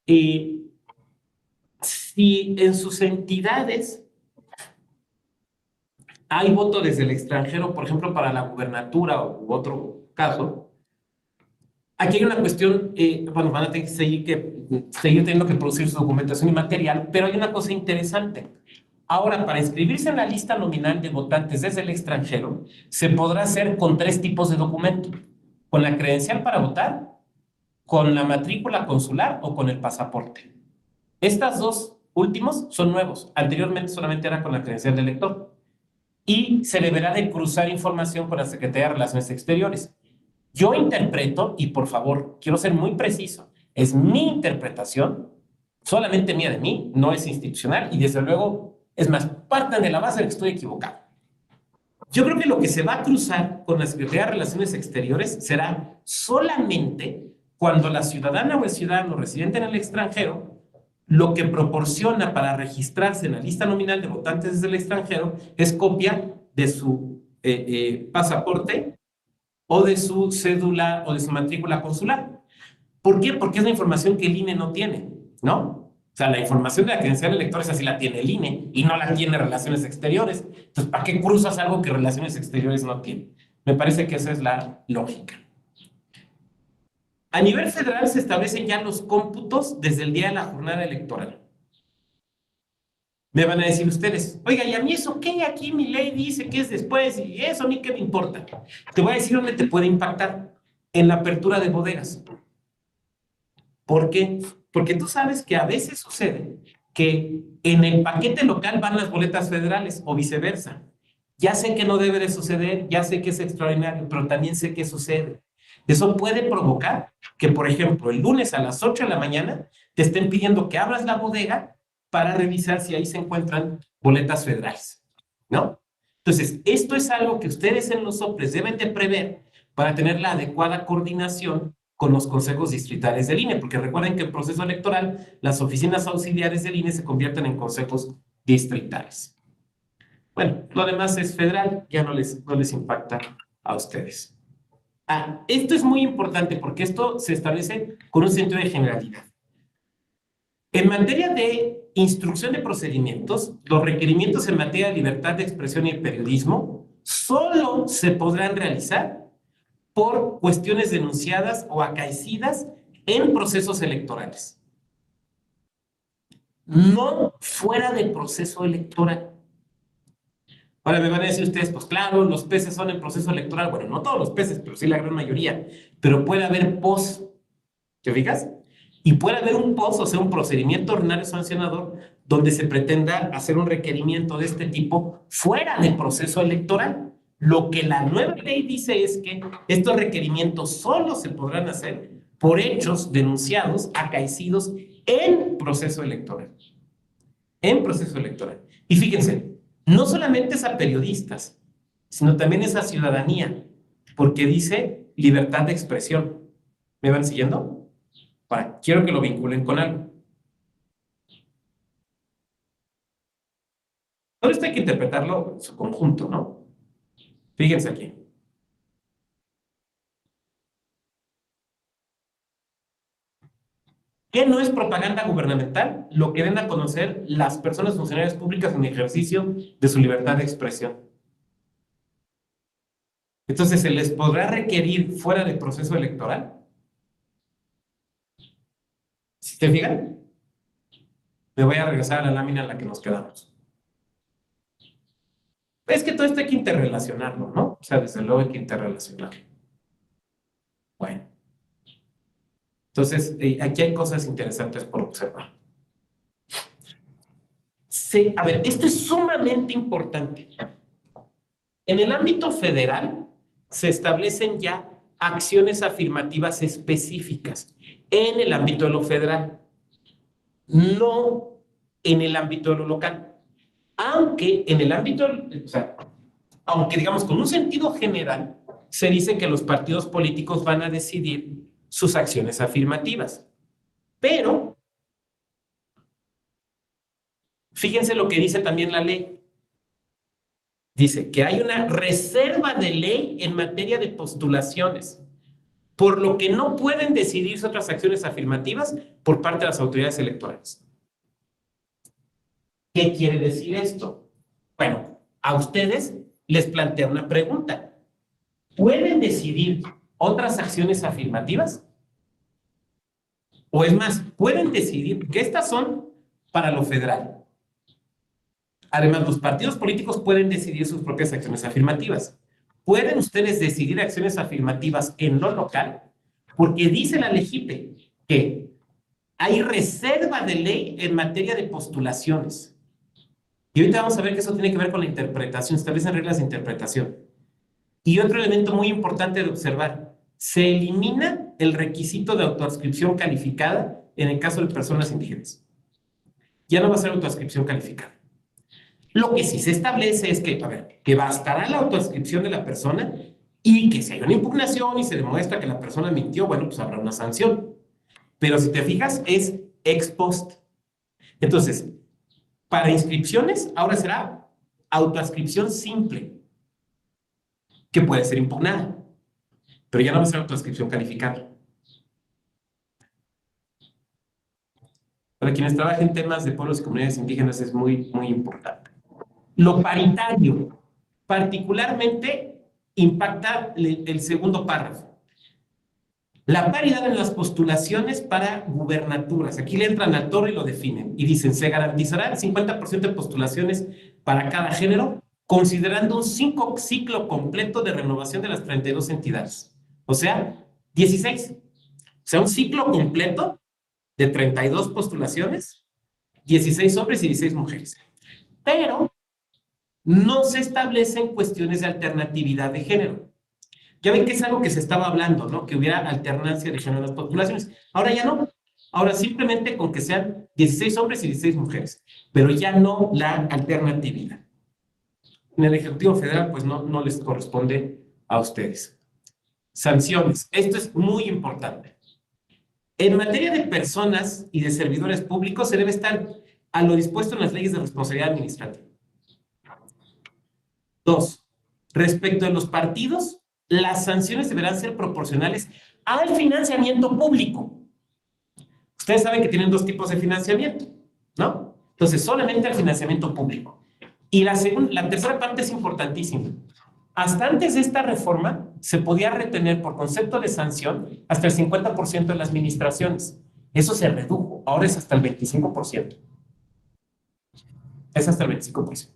S1: si en sus entidades hay voto desde el extranjero, por ejemplo, para la gubernatura u otro caso, aquí hay una cuestión, bueno, van a seguir teniendo que producir su documentación y material, pero hay una cosa interesante. Ahora, para inscribirse en la lista nominal de votantes desde el extranjero, se podrá hacer con 3 tipos de documento: con la credencial para votar, con la matrícula consular o con el pasaporte. Estas dos últimos son nuevos. Anteriormente solamente era con la credencial del elector. Y se deberá de cruzar información con la Secretaría de Relaciones Exteriores. Yo interpreto, y por favor, quiero ser muy preciso, es mi interpretación, solamente mía de mí, no es institucional, y desde luego, es más, partan de la base de que estoy equivocado. Yo creo que lo que se va a cruzar con la Secretaría de Relaciones Exteriores será solamente cuando la ciudadana o el ciudadano residente en el extranjero lo que proporciona para registrarse en la lista nominal de votantes desde el extranjero es copia de su pasaporte o de su cédula o de su matrícula consular. ¿Por qué? Porque es la información que el INE no tiene, ¿no? O sea, la información de la credencial de electores así la tiene el INE y no la tiene Relaciones Exteriores. Entonces, ¿para qué cruzas algo que Relaciones Exteriores no tiene? Me parece que esa es la lógica. A nivel federal se establecen ya los cómputos desde el día de la jornada electoral. Me van a decir ustedes, oiga, ¿y a mí eso qué? Aquí mi ley dice que es después, y eso a mí qué me importa. Te voy a decir dónde te puede impactar: en la apertura de bodegas. ¿Por qué? Porque tú sabes que a veces sucede que en el paquete local van las boletas federales o viceversa. Ya sé que no debe de suceder, ya sé que es extraordinario, pero también sé que sucede. Eso puede provocar que, por ejemplo, el lunes a las 8 de la mañana te estén pidiendo que abras la bodega para revisar si ahí se encuentran boletas federales, ¿no? Entonces, esto es algo que ustedes en los soples deben de prever para tener la adecuada coordinación con los consejos distritales del INE, porque recuerden que en el proceso electoral las oficinas auxiliares del INE se convierten en consejos distritales. Bueno, lo demás es federal, ya no les impacta a ustedes. Esto es muy importante porque esto se establece con un sentido de generalidad. En materia de instrucción de procedimientos, los requerimientos en materia de libertad de expresión y el periodismo solo se podrán realizar por cuestiones denunciadas o acaecidas en procesos electorales. No fuera del proceso electoral. Ahora me van a decir ustedes, pues claro, los peces son en proceso electoral. Bueno, no todos los peces, pero sí la gran mayoría. Pero puede haber post, ¿te fijas? Y puede haber un post, o sea, un procedimiento ordinario sancionador, donde se pretenda hacer un requerimiento de este tipo fuera del proceso electoral. Lo que la nueva ley dice es que estos requerimientos solo se podrán hacer por hechos denunciados, acaecidos en proceso electoral. En proceso electoral. Y fíjense, no solamente es a periodistas, sino también es a ciudadanía, porque dice libertad de expresión. ¿Me van siguiendo? Quiero que lo vinculen con algo. Todo esto hay que interpretarlo en su conjunto, ¿no? Fíjense aquí. ¿Qué no es propaganda gubernamental? Lo que den a conocer las personas funcionarias públicas en ejercicio de su libertad de expresión. Entonces, ¿se les podrá requerir fuera del proceso electoral? ¿Sí te fijan? Me voy a regresar a la lámina en la que nos quedamos. Es que todo esto hay que interrelacionarlo, ¿no? O sea, desde luego hay que interrelacionarlo. Bueno. Entonces, aquí hay cosas interesantes por observar. Sí, a ver, esto es sumamente importante. En el ámbito federal se establecen ya acciones afirmativas específicas en el ámbito de lo federal, no en el ámbito de lo local. Aunque en el ámbito, o sea, aunque digamos con un sentido general, se dice que los partidos políticos van a decidir sus acciones afirmativas. Pero, fíjense lo que dice también la ley. Dice que hay una reserva de ley en materia de postulaciones, por lo que no pueden decidirse otras acciones afirmativas por parte de las autoridades electorales. ¿Qué quiere decir esto? Bueno, a ustedes les planteo una pregunta. ¿Pueden decidir otras acciones afirmativas? O es más, pueden decidir, porque estas son para lo federal. Además, los partidos políticos pueden decidir sus propias acciones afirmativas. Pueden ustedes decidir acciones afirmativas en lo local, porque dice la LEGIPE que hay reserva de ley en materia de postulaciones. Y ahorita vamos a ver que eso tiene que ver con la interpretación, establecen reglas de interpretación. Y otro elemento muy importante de observar, se elimina el requisito de autoadscripción calificada en el caso de personas indígenas. Ya no va a ser autoadscripción calificada. Lo que sí se establece es que, a ver, que bastará la autoadscripción de la persona y que si hay una impugnación y se demuestra que la persona mintió, bueno, pues habrá una sanción. Pero si te fijas, es ex post. Entonces, para inscripciones, ahora será autoadscripción simple, que puede ser impugnada, pero ya no va a ser autoadscripción calificada. Para quienes trabajan en temas de pueblos y comunidades indígenas es muy, muy importante. Lo paritario, particularmente, impacta el segundo párrafo. La paridad en las postulaciones para gubernaturas. Aquí le entran al toro y lo definen. Y dicen, se garantizará el 50% de postulaciones para cada género, considerando un ciclo completo de renovación de las 32 entidades. O sea, 16. O sea, un ciclo completo de 32 postulaciones, 16 hombres y 16 mujeres. Pero no se establecen cuestiones de alternatividad de género. Ya ven que es algo que se estaba hablando, ¿no? Que hubiera alternancia de género en las postulaciones. Ahora ya no. Ahora simplemente con que sean 16 hombres y 16 mujeres, pero ya no la alternatividad. En el Ejecutivo Federal, pues no les corresponde a ustedes. Sanciones. Esto es muy importante. En materia de personas y de servidores públicos, se debe estar a lo dispuesto en las leyes de responsabilidad administrativa. 2. Respecto de los partidos, las sanciones deberán ser proporcionales al financiamiento público. Ustedes saben que tienen dos tipos de financiamiento, ¿no? Entonces, solamente al financiamiento público. Y la tercera parte es importantísima. Hasta antes de esta reforma, se podía retener por concepto de sanción hasta el 50% de las administraciones. Eso se redujo, ahora es hasta el 25%. Es hasta el 25%.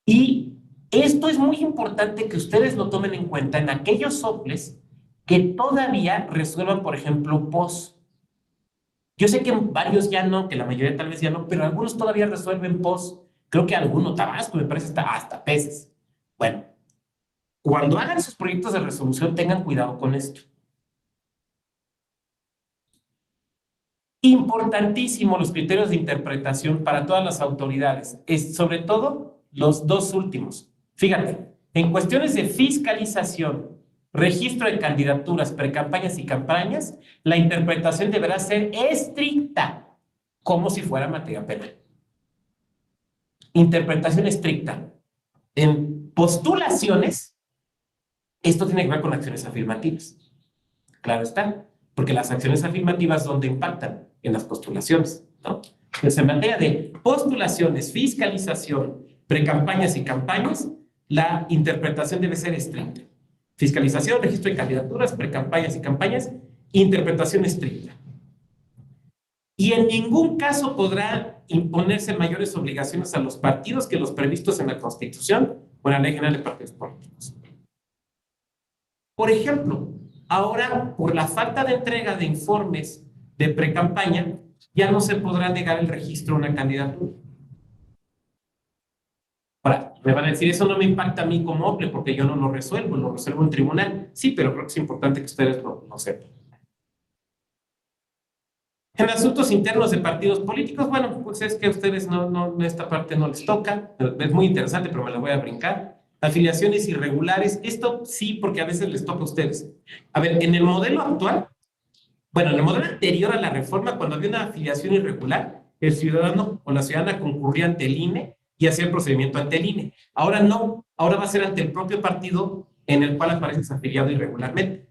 S1: Y esto es muy importante que ustedes lo tomen en cuenta en aquellos soples que todavía resuelvan, por ejemplo, POS. Yo sé que varios ya no, que la mayoría tal vez ya no, pero algunos todavía resuelven POS. Creo que alguno, Tabasco, me parece hasta peces. Bueno, cuando hagan sus proyectos de resolución, tengan cuidado con esto. Importantísimo los criterios de interpretación para todas las autoridades, sobre todo los dos últimos. Fíjate, en cuestiones de fiscalización, registro de candidaturas, precampañas y campañas, la interpretación deberá ser estricta, como si fuera materia penal. Interpretación estricta. En postulaciones, esto tiene que ver con acciones afirmativas. Claro está, porque las acciones afirmativas, ¿dónde impactan? En las postulaciones, ¿no? Entonces, en materia de postulaciones, fiscalización, precampañas y campañas, la interpretación debe ser estricta. Fiscalización, registro de candidaturas, precampañas y campañas, interpretación estricta. Y en ningún caso podrá imponerse mayores obligaciones a los partidos que los previstos en la Constitución o en la Ley General de Partidos Políticos. Por ejemplo, ahora, por la falta de entrega de informes de precampaña, ya no se podrá negar el registro de una candidatura. Ahora, me van a decir, eso no me impacta a mí como OPLE porque yo no lo resuelvo en tribunal. Sí, pero creo que es importante que ustedes lo sepan. En asuntos internos de partidos políticos, bueno, pues es que a ustedes esta parte no les toca. Es muy interesante, pero me la voy a brincar. Afiliaciones irregulares, esto sí, porque a veces les toca a ustedes. A ver, en el modelo actual, bueno, en el modelo anterior a la reforma, cuando había una afiliación irregular, el ciudadano o la ciudadana concurría ante el INE y hacía el procedimiento ante el INE. Ahora no, ahora va a ser ante el propio partido en el cual apareces afiliado irregularmente.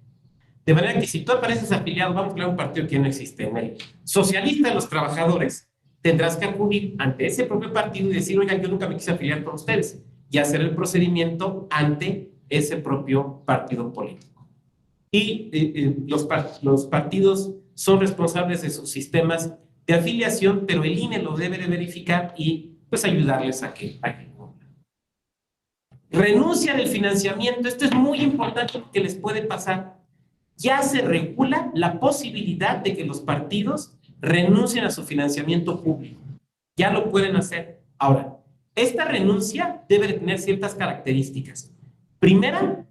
S1: De manera que si tú apareces afiliado, vamos a crear un partido que no existe en el socialista de los trabajadores, tendrás que acudir ante ese propio partido y decir, oigan, yo nunca me quise afiliar con ustedes, y hacer el procedimiento ante ese propio partido político. Y los partidos son responsables de sus sistemas de afiliación, pero el INE lo debe de verificar y pues ayudarles a que cumplan. Renuncia del financiamiento. Esto es muy importante porque les puede pasar. Ya se regula la posibilidad de que los partidos renuncien a su financiamiento público. Ya lo pueden hacer. Ahora, esta renuncia debe de tener ciertas características. Primera,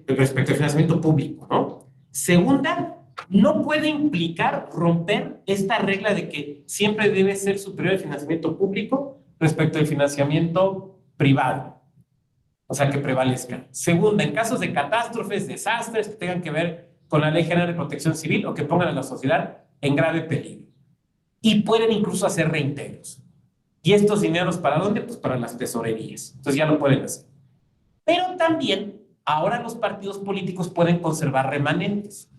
S1: respecto al financiamiento público, ¿no? Segunda, no puede implicar romper esta regla de que siempre debe ser superior el financiamiento público respecto al financiamiento privado. O sea, que prevalezca. Segunda, en casos de catástrofes, desastres que tengan que ver con la Ley General de Protección Civil o que pongan a la sociedad en grave peligro. Y pueden incluso hacer reintegros. ¿Y estos dineros para dónde? Pues para las tesorerías. Entonces ya lo pueden hacer. Pero también, ahora los partidos políticos pueden conservar remanentes.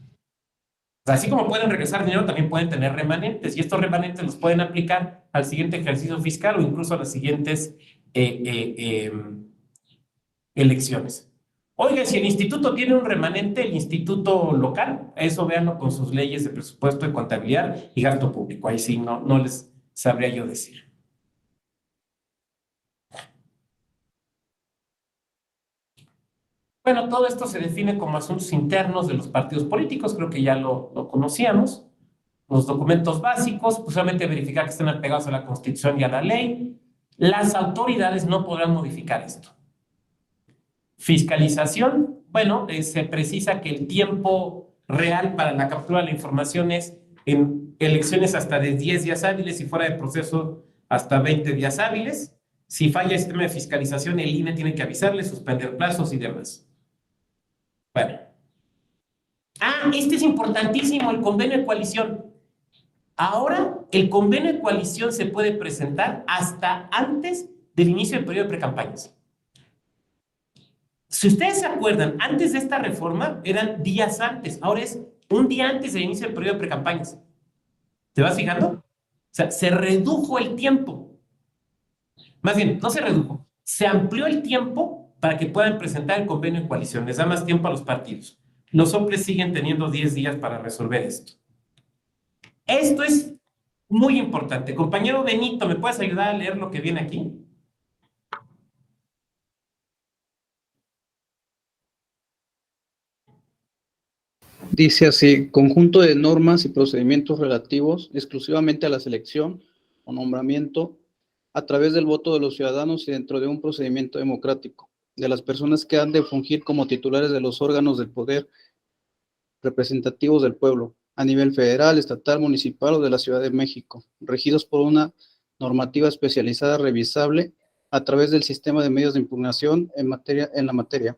S1: O sea, así como pueden regresar dinero, también pueden tener remanentes. Y estos remanentes los pueden aplicar al siguiente ejercicio fiscal o incluso a las siguientes elecciones. Oiga, si el instituto tiene un remanente, el instituto local, eso véanlo con sus leyes de presupuesto, de contabilidad y gasto público. Ahí sí no les sabría yo decir. Bueno, todo esto se define como asuntos internos de los partidos políticos, creo que ya lo conocíamos. Los documentos básicos, pues solamente verificar que estén apegados a la Constitución y a la ley. Las autoridades no podrán modificar esto. Fiscalización, bueno, se precisa que el tiempo real para la captura de la información es en elecciones hasta de 10 días hábiles y fuera de proceso hasta 20 días hábiles. Si falla el sistema de fiscalización, el INE tiene que avisarle, suspender plazos y demás. Bueno. Este es importantísimo, el convenio de coalición. Ahora, el convenio de coalición se puede presentar hasta antes del inicio del periodo de precampañas. Si ustedes se acuerdan, antes de esta reforma eran días antes, ahora es un día antes del inicio del periodo de precampañas. ¿Te vas fijando? O sea, se redujo el tiempo. Más bien, no se redujo, se amplió el tiempo para que puedan presentar el convenio de coalición. Les da más tiempo a los partidos. Los hombres siguen teniendo 10 días para resolver esto. Esto es muy importante. Compañero Benito, ¿me puedes ayudar a leer lo que viene aquí?
S3: Dice así, conjunto de normas y procedimientos relativos exclusivamente a la selección o nombramiento a través del voto de los ciudadanos y dentro de un procedimiento democrático, de las personas que han de fungir como titulares de los órganos del poder representativos del pueblo, a nivel federal, estatal, municipal o de la Ciudad de México, regidos por una normativa especializada revisable a través del sistema de medios de impugnación en la materia.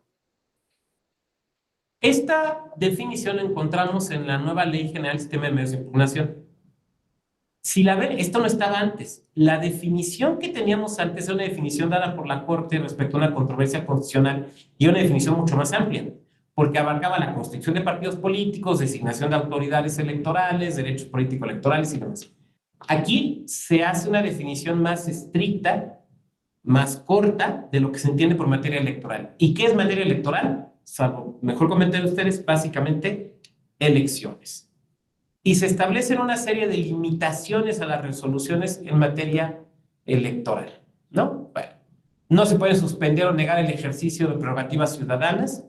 S1: Esta definición la encontramos en la nueva Ley General del Sistema de Medios de Impugnación. Si la ven, esto no estaba antes. La definición que teníamos antes era una definición dada por la Corte respecto a una controversia constitucional y una definición mucho más amplia, porque abarcaba la constitución de partidos políticos, designación de autoridades electorales, derechos políticos electorales y demás. Aquí se hace una definición más estricta, más corta de lo que se entiende por materia electoral. ¿Y qué es materia electoral? Salvo mejor comentario de ustedes, básicamente elecciones. Y se establecen una serie de limitaciones a las resoluciones en materia electoral, ¿no? Bueno, no se puede suspender o negar el ejercicio de prerrogativas ciudadanas,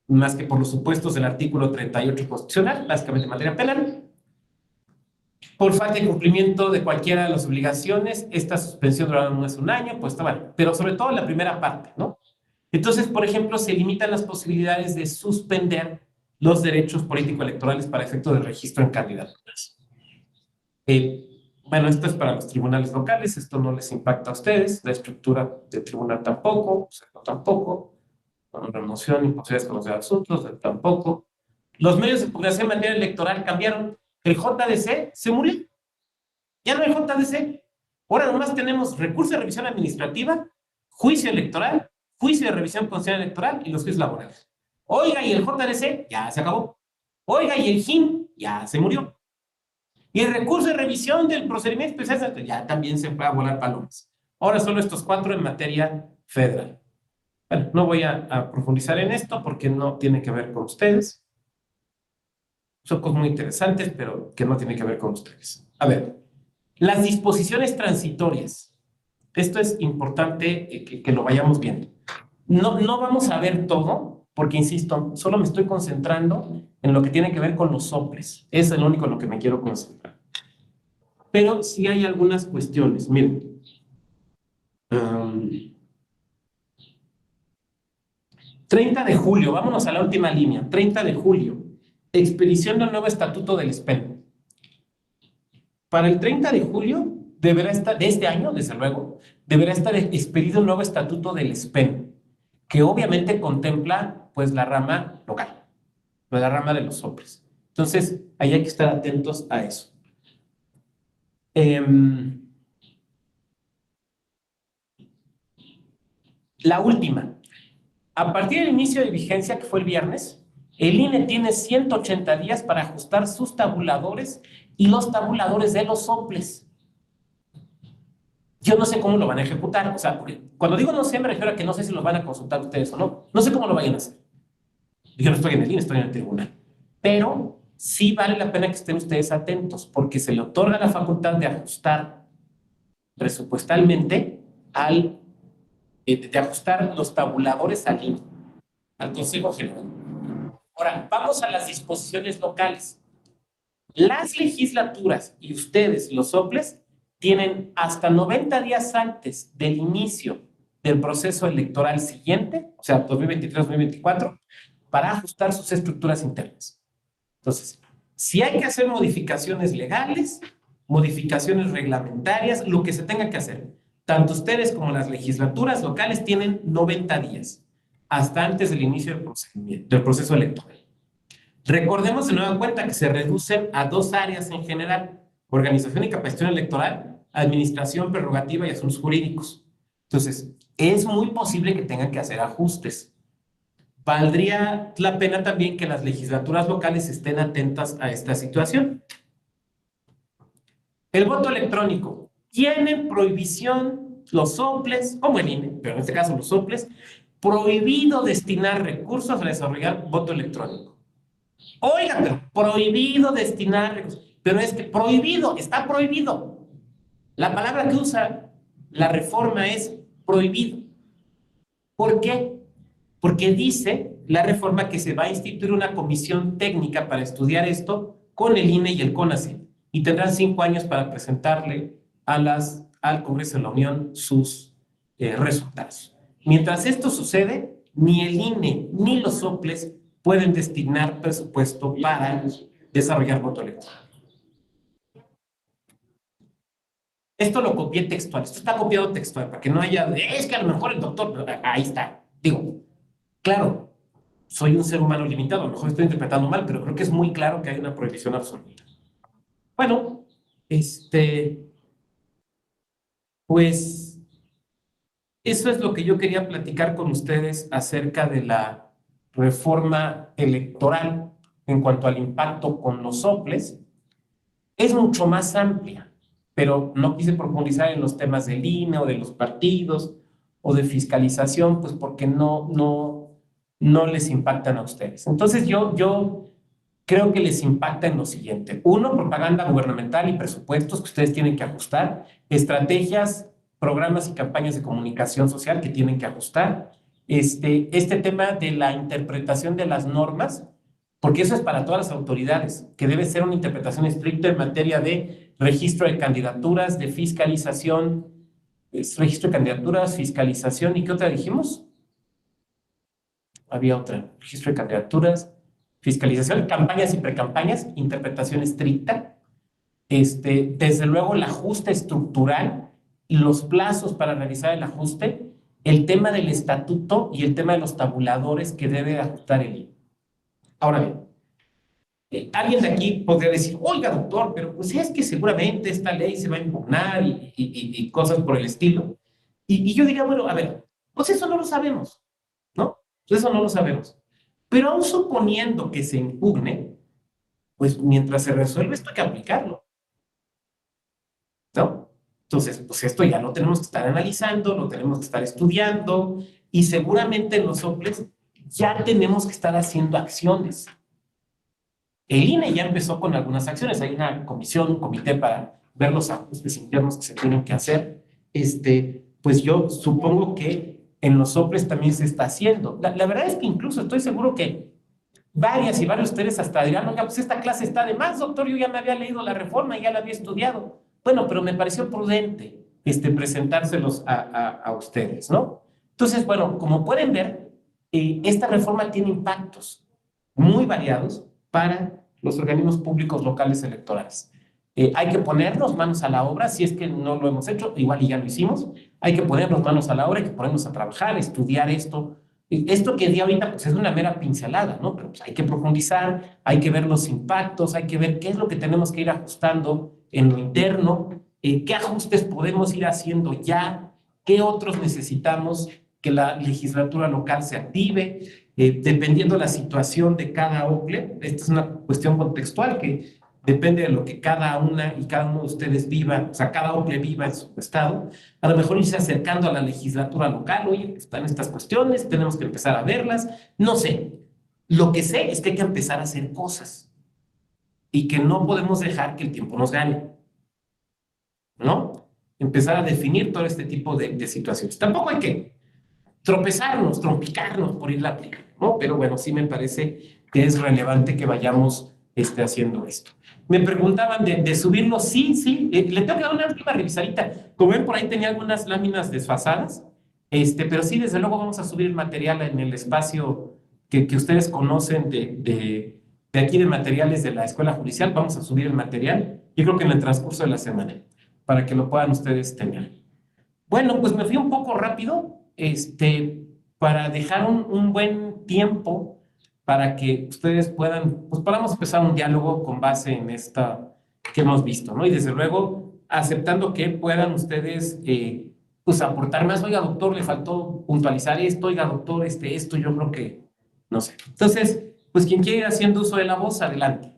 S1: más que por los supuestos del artículo 38 constitucional, básicamente en materia penal. Por falta de cumplimiento de cualquiera de las obligaciones, esta suspensión durará no es un año, pues está mal, pero sobre todo la primera parte, ¿no? Entonces, por ejemplo, se limitan las posibilidades de suspender los derechos político-electorales para efecto de registro en candidaturas. Bueno, esto es para los tribunales locales, esto no les impacta a ustedes, la estructura del tribunal tampoco, tampoco, remoción, imposibilidades de conocer asuntos, tampoco. Los medios de impugnación en materia electoral cambiaron. El JDC se murió. Ya no hay JDC. Ahora nomás tenemos recurso de revisión administrativa, juicio electoral, juicio de revisión constitucional electoral y los juicios laborales. Oiga, y el JDC ya se acabó. Oiga, y el JIM ya se murió. Y el recurso de revisión del procedimiento especial ya también se fue a volar palomas. Ahora solo estos 4 en materia federal. Bueno, no voy a profundizar en esto porque no tiene que ver con ustedes. son cosas muy interesantes, pero que no tienen que ver con ustedes. A ver, las disposiciones transitorias. Esto es importante que lo vayamos viendo. No vamos a ver todo, porque insisto, solo me estoy concentrando en lo que tiene que ver con los soples. Es lo único en lo que me quiero concentrar. Pero sí hay algunas cuestiones. Miren. 30 de julio, vámonos a la última línea. 30 de julio, expedición del nuevo estatuto del SPEN. Para el 30 de julio, deberá estar, de este año, desde luego, deberá estar expedido un nuevo estatuto del SPEN, que obviamente contempla, pues, la rama local, la rama de los soples. Entonces, ahí hay que estar atentos a eso. La última. A partir del inicio de vigencia, que fue el viernes, el INE tiene 180 días para ajustar sus tabuladores y los tabuladores de los soples. Yo no sé cómo lo van a ejecutar. O sea, cuando digo no sé, me refiero a que no sé si los van a consultar ustedes o no. No sé cómo lo vayan a hacer. Yo no estoy en el INE, estoy en el tribunal. Pero sí vale la pena que estén ustedes atentos, porque se le otorga la facultad de ajustar presupuestalmente de ajustar los tabuladores al INE, al Consejo General. Ahora, vamos a las disposiciones locales. Las legislaturas y ustedes, los soples, tienen hasta 90 días antes del inicio del proceso electoral siguiente, o sea, 2023-2024, para ajustar sus estructuras internas. Entonces, si hay que hacer modificaciones legales, modificaciones reglamentarias, lo que se tenga que hacer, tanto ustedes como las legislaturas locales tienen 90 días, hasta antes del inicio del proceso electoral. Recordemos de nueva cuenta que se reducen a 2 áreas en general: organización y capacitación electoral, administración, prerrogativa y asuntos jurídicos. Entonces, es muy posible que tengan que hacer ajustes. Valdría la pena también que las legislaturas locales estén atentas a esta situación. El voto electrónico. Tienen prohibición los soples, como el INE, pero en este caso los soples, prohibido destinar recursos a desarrollar voto electrónico. Oigan, pero prohibido destinar recursos. Pero es que prohibido, está prohibido. La palabra que usa la reforma es prohibido. ¿Por qué? Porque dice la reforma que se va a instituir una comisión técnica para estudiar esto con el INE y el CONACYT, y tendrán 5 años para presentarle al Congreso de la Unión sus resultados. Mientras esto sucede, ni el INE ni los soples pueden destinar presupuesto para desarrollar voto electoral. Esto lo copié textual, esto está copiado textual, para que no haya, es que a lo mejor el doctor, ahí está. Digo, claro, soy un ser humano limitado, a lo mejor estoy interpretando mal, pero creo que es muy claro que hay una prohibición absoluta. Bueno, pues eso es lo que yo quería platicar con ustedes acerca de la reforma electoral en cuanto al impacto con los soples. Es mucho más amplia, pero no quise profundizar en los temas del INE o de los partidos o de fiscalización, pues porque no les impactan a ustedes. Entonces yo creo que les impacta en lo siguiente. 1, propaganda gubernamental y presupuestos que ustedes tienen que ajustar, estrategias, programas y campañas de comunicación social que tienen que ajustar, este tema de la interpretación de las normas, porque eso es para todas las autoridades, que debe ser una interpretación estricta en materia de registro de candidaturas, de fiscalización, registro de candidaturas, fiscalización, ¿y qué otra dijimos? Había otra, registro de candidaturas, fiscalización, campañas y precampañas, interpretación estricta, desde luego el ajuste estructural y los plazos para realizar el ajuste, el tema del estatuto y el tema de los tabuladores que debe ajustar el INE. Ahora bien, alguien de aquí podría decir, oiga doctor, pero pues es que seguramente esta ley se va a impugnar y cosas por el estilo. Y yo diría, bueno, a ver, pues eso no lo sabemos, ¿no? Pues eso no lo sabemos. Pero aún suponiendo que se impugne, pues mientras se resuelve esto hay que aplicarlo, ¿no? Entonces, pues esto ya lo tenemos que estar analizando, lo tenemos que estar estudiando, y seguramente en los soples ya tenemos que estar haciendo acciones. El INE ya empezó con algunas acciones. Hay una comisión, un comité para ver los ajustes internos que se tienen que hacer. Pues yo supongo que en los soples también se está haciendo. La verdad es que incluso estoy seguro que varias y varios de ustedes hasta dirán, oiga, pues esta clase está de más, doctor, yo ya me había leído la reforma y ya la había estudiado. Bueno, pero me pareció prudente presentárselos a ustedes, ¿no? Entonces, bueno, como pueden ver, esta reforma tiene impactos muy variados para los organismos públicos locales electorales. Hay que ponernos manos a la obra, si es que no lo hemos hecho, igual y ya lo hicimos, hay que ponernos manos a la obra, hay que ponernos a trabajar, estudiar esto. Esto que di ahorita pues es una mera pincelada, ¿no? Pero pues, hay que profundizar, hay que ver los impactos, hay que ver qué es lo que tenemos que ir ajustando en lo interno, qué ajustes podemos ir haciendo ya, qué otros necesitamos que la legislatura local se active, dependiendo la situación de cada OCLE. Esta es una cuestión contextual que depende de lo que cada una y cada uno de ustedes viva, o sea, cada OCLE viva en su estado. A lo mejor irse acercando a la legislatura local, oye, están estas cuestiones, tenemos que empezar a verlas, no sé. Lo que sé es que hay que empezar a hacer cosas y que no podemos dejar que el tiempo nos gane, ¿no? Empezar a definir todo este tipo de situaciones. Tampoco hay que tropezarnos, trompicarnos por irla aplicando, ¿no? Pero bueno, sí me parece que es relevante que vayamos haciendo esto. Me preguntaban de subirlo, sí, sí, le tengo que dar una última revisadita. Como ven, por ahí tenía algunas láminas desfasadas, pero sí, desde luego vamos a subir material en el espacio que ustedes conocen de aquí de materiales de la Escuela Judicial. Vamos a subir el material, yo creo que en el transcurso de la semana, para que lo puedan ustedes tener. Bueno, pues me fui un poco rápido, para dejar un buen tiempo para que ustedes puedan, pues podamos empezar un diálogo con base en esta que hemos visto, ¿no? Y desde luego, aceptando que puedan ustedes, pues aportar más. Oiga, doctor, le faltó puntualizar esto, oiga, doctor, esto yo creo que, no sé. Entonces, pues quien quiera ir haciendo uso de la voz, adelante.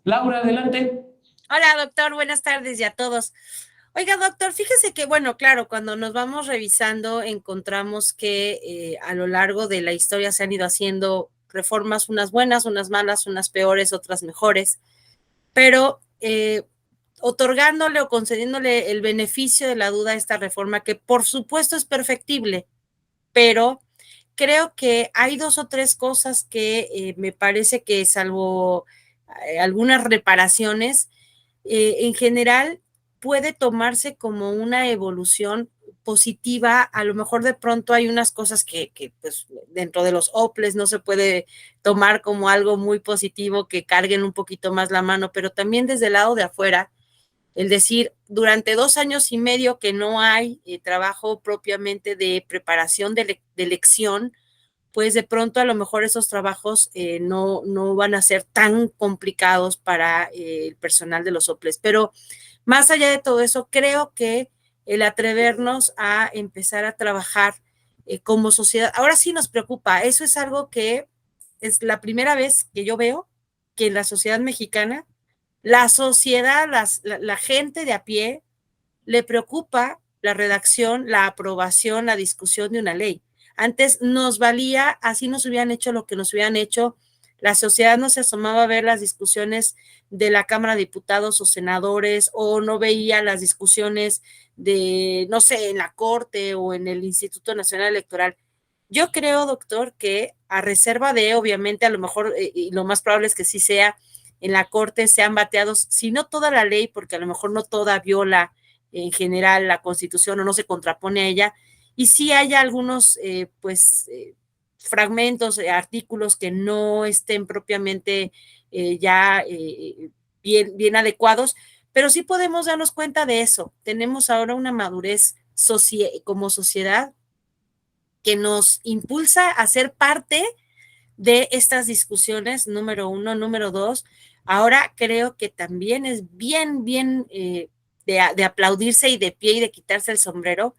S1: Laura, adelante.
S4: Hola, doctor, buenas tardes y a todos. Oiga, doctor, fíjese que, bueno, claro, cuando nos vamos revisando, encontramos que a lo largo de la historia se han ido haciendo reformas, unas buenas, unas malas, unas peores, otras mejores, pero otorgándole o concediéndole el beneficio de la duda a esta reforma, que por supuesto es perfectible, pero creo que hay dos o tres cosas que me parece que, salvo algunas reparaciones, en general puede tomarse como una evolución positiva. A lo mejor de pronto hay unas cosas que pues dentro de los OPLES no se puede tomar como algo muy positivo, que carguen un poquito más la mano, pero también desde el lado de afuera, el decir, durante 2 años y medio que no hay trabajo propiamente de preparación de elección, pues de pronto a lo mejor esos trabajos no van a ser tan complicados para el personal de los OPLES. Pero más allá de todo eso, creo que el atrevernos a empezar a trabajar como sociedad, ahora sí nos preocupa. Eso es algo que es la primera vez que yo veo que en la sociedad mexicana, la sociedad, la gente de a pie, le preocupa la redacción, la aprobación, la discusión de una ley. Antes nos valía, así nos hubieran hecho lo que nos hubieran hecho, la sociedad no se asomaba a ver las discusiones de la Cámara de Diputados o senadores, o no veía las discusiones de, no sé, en la Corte o en el Instituto Nacional Electoral. Yo creo, doctor, que a reserva de, obviamente, a lo mejor, y lo más probable es que sí sea, en la Corte sean bateados, si no toda la ley, porque a lo mejor no toda viola en general la Constitución o no se contrapone a ella, y sí haya algunos, fragmentos, artículos que no estén propiamente ya bien adecuados, pero sí podemos darnos cuenta de eso. Tenemos ahora una madurez como sociedad que nos impulsa a ser parte de estas discusiones, número uno. Número dos, ahora creo que también es bien de aplaudirse y de pie y de quitarse el sombrero.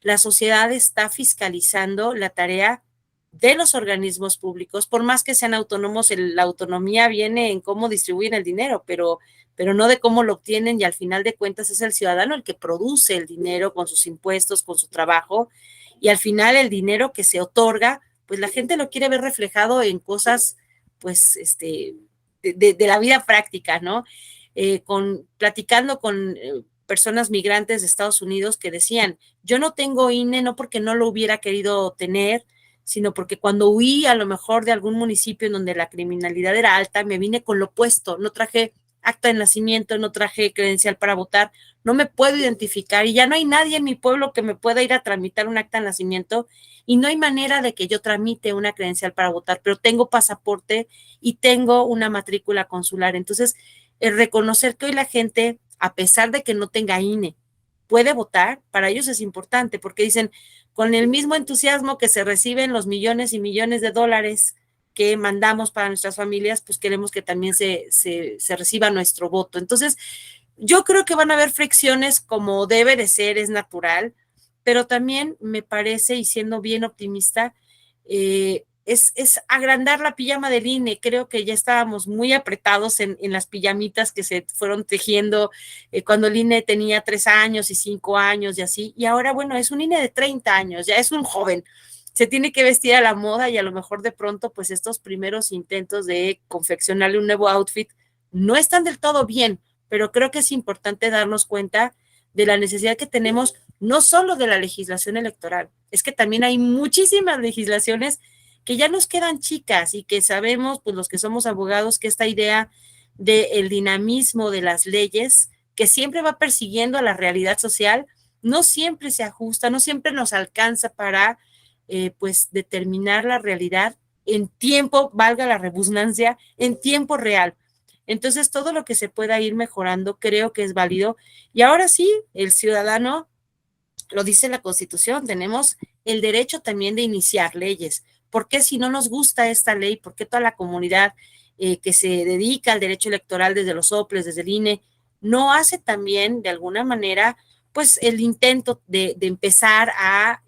S4: La sociedad está fiscalizando la tarea de los organismos públicos, por más que sean autónomos, la autonomía viene en cómo distribuyen el dinero, pero no de cómo lo obtienen, y al final de cuentas es el ciudadano el que produce el dinero con sus impuestos, con su trabajo, y al final el dinero que se otorga, pues la gente lo quiere ver reflejado en cosas, pues, de la vida práctica, ¿no? Platicando con personas migrantes de Estados Unidos que decían, yo no tengo INE no porque no lo hubiera querido tener, sino porque cuando huí a lo mejor de algún municipio en donde la criminalidad era alta, me vine con lo opuesto, no traje acta de nacimiento, no traje credencial para votar, no me puedo identificar y ya no hay nadie en mi pueblo que me pueda ir a tramitar un acta de nacimiento y no hay manera de que yo tramite una credencial para votar, pero tengo pasaporte y tengo una matrícula consular. Entonces, el reconocer que hoy la gente, a pesar de que no tenga INE, puede votar, para ellos es importante, porque dicen, con el mismo entusiasmo que se reciben los millones y millones de dólares que mandamos para nuestras familias, pues queremos que también se reciba nuestro voto. Entonces, yo creo que van a haber fricciones como debe de ser, es natural, pero también me parece, y siendo bien optimista, es agrandar la pijama del INE. Creo que ya estábamos muy apretados en las pijamitas que se fueron tejiendo cuando el INE tenía 3 años y 5 años y así, y ahora, bueno, es un INE de 30 años, ya es un joven, se tiene que vestir a la moda y a lo mejor de pronto, pues estos primeros intentos de confeccionarle un nuevo outfit no están del todo bien, pero creo que es importante darnos cuenta de la necesidad que tenemos, no solo de la legislación electoral, es que también hay muchísimas legislaciones que ya nos quedan chicas y que sabemos, pues los que somos abogados, que esta idea del dinamismo de las leyes, que siempre va persiguiendo a la realidad social, no siempre se ajusta, no siempre nos alcanza para pues determinar la realidad en tiempo, valga la redundancia, en tiempo real. Entonces, todo lo que se pueda ir mejorando creo que es válido. Y ahora sí, el ciudadano, lo dice la Constitución, tenemos el derecho también de iniciar leyes. ¿Por qué si no nos gusta esta ley? ¿Por qué toda la comunidad que se dedica al derecho electoral desde los OPLES, desde el INE, no hace también de alguna manera pues el intento de empezar a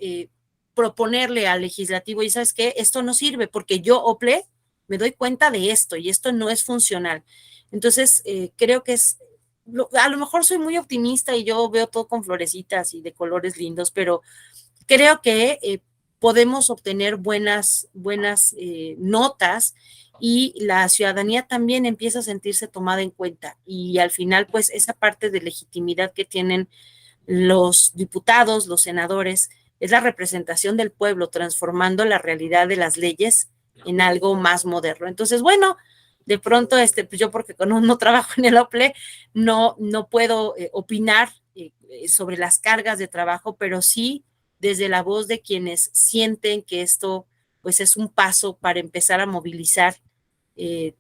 S4: proponerle al legislativo, y sabes qué, esto no sirve porque yo, OPLE, me doy cuenta de esto y esto no es funcional? Entonces, creo que a lo mejor soy muy optimista y yo veo todo con florecitas y de colores lindos, pero creo que podemos obtener buenas notas y la ciudadanía también empieza a sentirse tomada en cuenta. Y al final, pues esa parte de legitimidad que tienen los diputados, los senadores, es la representación del pueblo, transformando la realidad de las leyes en algo más moderno. Entonces, bueno, de pronto, pues yo porque no trabajo en el OPLE, no puedo opinar sobre las cargas de trabajo, pero sí desde la voz de quienes sienten que esto pues es un paso para empezar a movilizar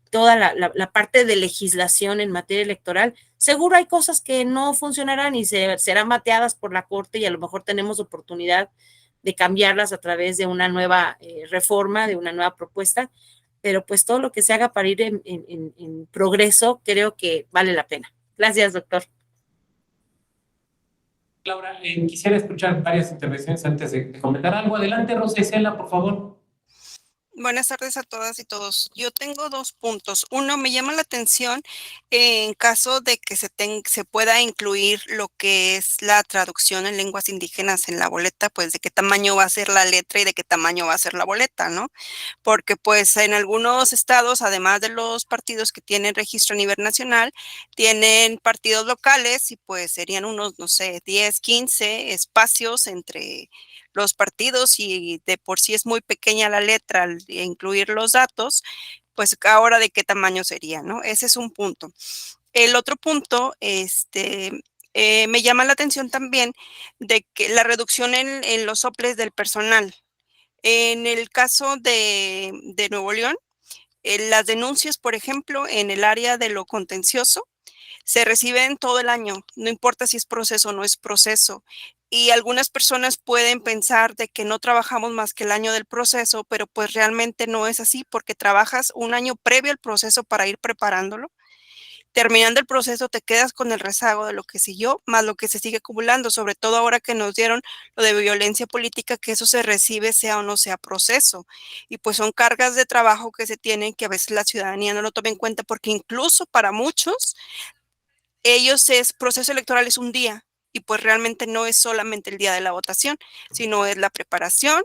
S4: toda la parte de legislación en materia electoral. Seguro hay cosas que no funcionarán y serán bateadas por la Corte y a lo mejor tenemos oportunidad de cambiarlas a través de una nueva reforma, de una nueva propuesta, pero pues todo lo que se haga para ir en progreso creo que vale la pena. Gracias, doctor.
S1: Laura, quisiera escuchar varias intervenciones antes de comentar algo. Adelante, Rosa Isela, por favor.
S5: Buenas tardes a todas y todos. Yo tengo 2 puntos. Uno, me llama la atención en caso de que se pueda incluir lo que es la traducción en lenguas indígenas en la boleta, pues de qué tamaño va a ser la letra y de qué tamaño va a ser la boleta, ¿no? Porque pues en algunos estados, además de los partidos que tienen registro a nivel nacional, tienen partidos locales y pues serían unos, no sé, 10, 15 espacios entre los partidos y de por sí es muy pequeña la letra al incluir los datos, pues ahora de qué tamaño sería, ¿no? Ese es un punto. El otro punto, me llama la atención también de que la reducción en los soples del personal. En el caso de Nuevo León, las denuncias, por ejemplo, en el área de lo contencioso, se reciben todo el año, no importa si es proceso o no es proceso. Y algunas personas pueden pensar de que no trabajamos más que el año del proceso, pero pues realmente no es así porque trabajas un año previo al proceso para ir preparándolo. terminando el proceso te quedas con el rezago de lo que siguió, más lo que se sigue acumulando, sobre todo ahora que nos dieron lo de violencia política, que eso se recibe sea o no sea proceso. Y pues son cargas de trabajo que se tienen que a veces la ciudadanía no lo toma en cuenta, porque incluso para muchos, proceso electoral es un día. Y pues realmente no es solamente el día de la votación, sino es la preparación,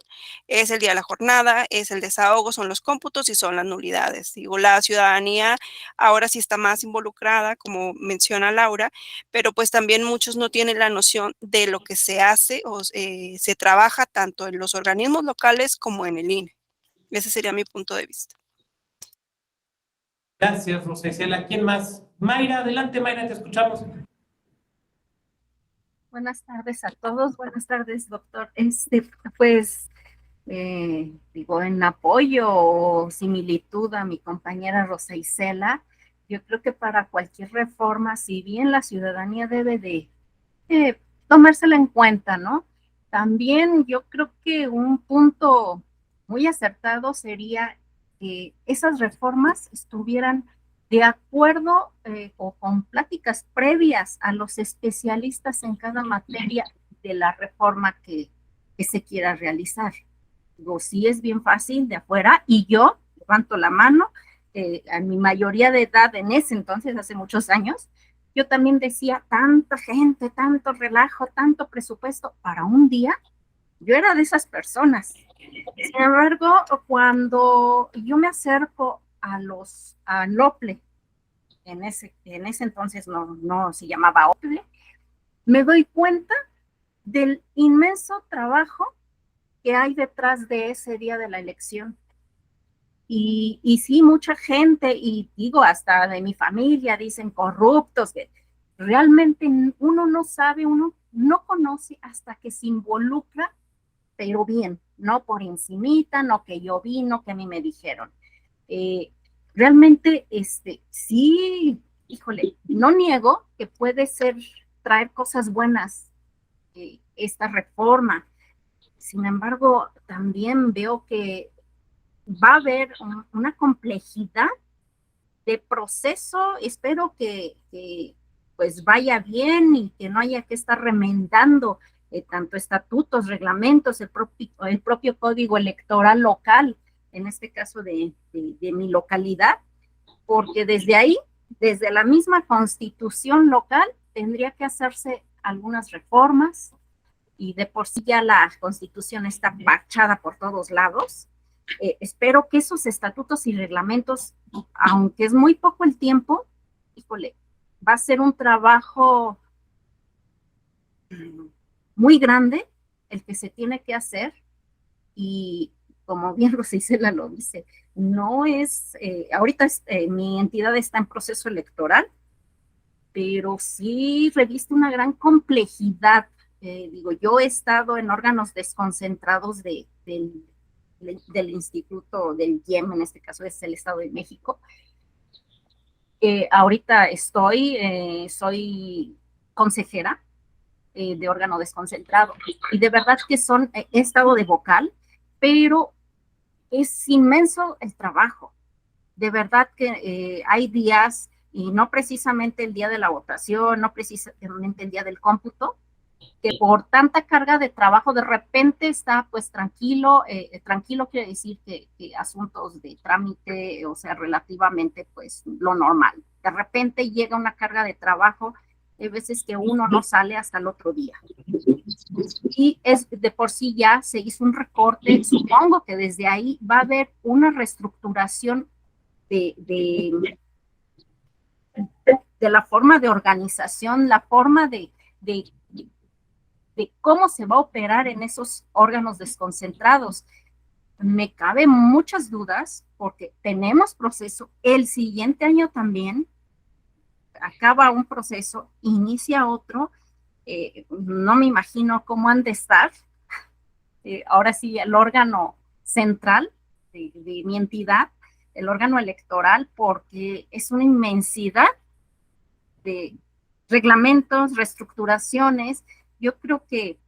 S5: es el día de la jornada, es el desahogo, son los cómputos y son las nulidades. Digo, la ciudadanía ahora sí está más involucrada, como menciona Laura, pero pues también muchos no tienen la noción de lo que se hace o se trabaja tanto en los organismos locales como en el INE. Ese sería mi punto de vista.
S1: Gracias, Rosa Isela. ¿Quién más? Mayra, adelante, Mayra, te escuchamos.
S6: Buenas tardes a todos, buenas tardes, doctor. Pues, digo, en apoyo o similitud a mi compañera Rosa Isela, yo creo que para cualquier reforma, si bien la ciudadanía debe de tomársela en cuenta, ¿no? También yo creo que un punto muy acertado sería que esas reformas estuvieran de acuerdo o con pláticas previas a los especialistas en cada materia de la reforma que se quiera realizar. Digo, sí es bien fácil de afuera, y yo levanto la mano, a mi mayoría de edad en ese entonces, hace muchos años, yo también decía, tanta gente, tanto relajo, tanto presupuesto para un día. Yo era de esas personas. Sin embargo, cuando yo me acerco al OPLE, en ese entonces no se llamaba OPLE, me doy cuenta del inmenso trabajo que hay detrás de ese día de la elección. Y sí, mucha gente, y digo, hasta de mi familia, dicen corruptos, que realmente uno no sabe, uno no conoce hasta que se involucra, pero bien, no por encimita, no que yo vi, no que a mí me dijeron. Realmente, sí, híjole, no niego que puede traer cosas buenas esta reforma. Sin embargo, también veo que va a haber una complejidad de proceso. Espero que pues vaya bien y que no haya que estar remendando tanto estatutos, reglamentos, el propio código electoral local, en este caso de mi localidad, porque desde ahí, desde la misma constitución local, tendría que hacerse algunas reformas, y de por sí ya la constitución está parchada por todos lados. Espero que esos estatutos y reglamentos, aunque es muy poco el tiempo, híjole, va a ser un trabajo muy grande el que se tiene que hacer, y como bien Rosa Isela lo dice, no es, ahorita mi entidad está en proceso electoral, pero sí reviste una gran complejidad. Digo, yo he estado en órganos desconcentrados del instituto del IEM, en este caso es el Estado de México. Ahorita soy consejera de órgano desconcentrado, y de verdad que he estado de vocal, pero es inmenso el trabajo. De verdad que hay días, y no precisamente el día de la votación, no precisamente el día del cómputo, que por tanta carga de trabajo de repente está pues tranquilo. Tranquilo quiere decir que asuntos de trámite, o sea, relativamente pues lo normal. De repente llega una carga de trabajo, hay veces que uno no sale hasta el otro día. Y de por sí ya se hizo un recorte, supongo que desde ahí va a haber una reestructuración de la forma de organización, la forma de cómo se va a operar en esos órganos desconcentrados. Me caben muchas dudas porque tenemos proceso, el siguiente año también acaba un proceso, inicia otro. No me imagino cómo han de estar. Ahora sí, el órgano central de mi entidad, el órgano electoral, porque es una inmensidad de reglamentos, reestructuraciones. Yo creo que,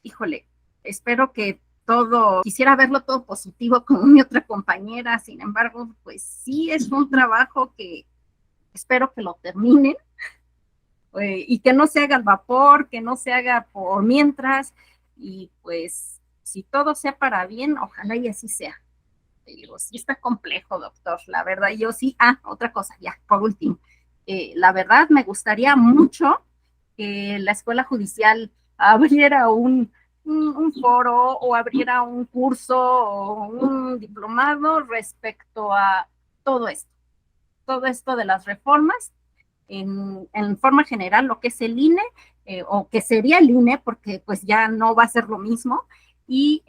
S6: híjole, espero que quisiera verlo todo positivo como mi otra compañera. Sin embargo, pues sí es un trabajo que espero que lo terminen y que no se haga al vapor, que no se haga por mientras, y pues si todo sea para bien, ojalá y así sea. Digo, sí está complejo, doctor, la verdad, yo sí, otra cosa, ya, por último, la verdad me gustaría mucho que la escuela judicial abriera un foro o abriera un curso o un diplomado respecto a todo esto de las reformas, en forma general, lo que es el INE, o que sería el INE, porque pues ya no va a ser lo mismo, y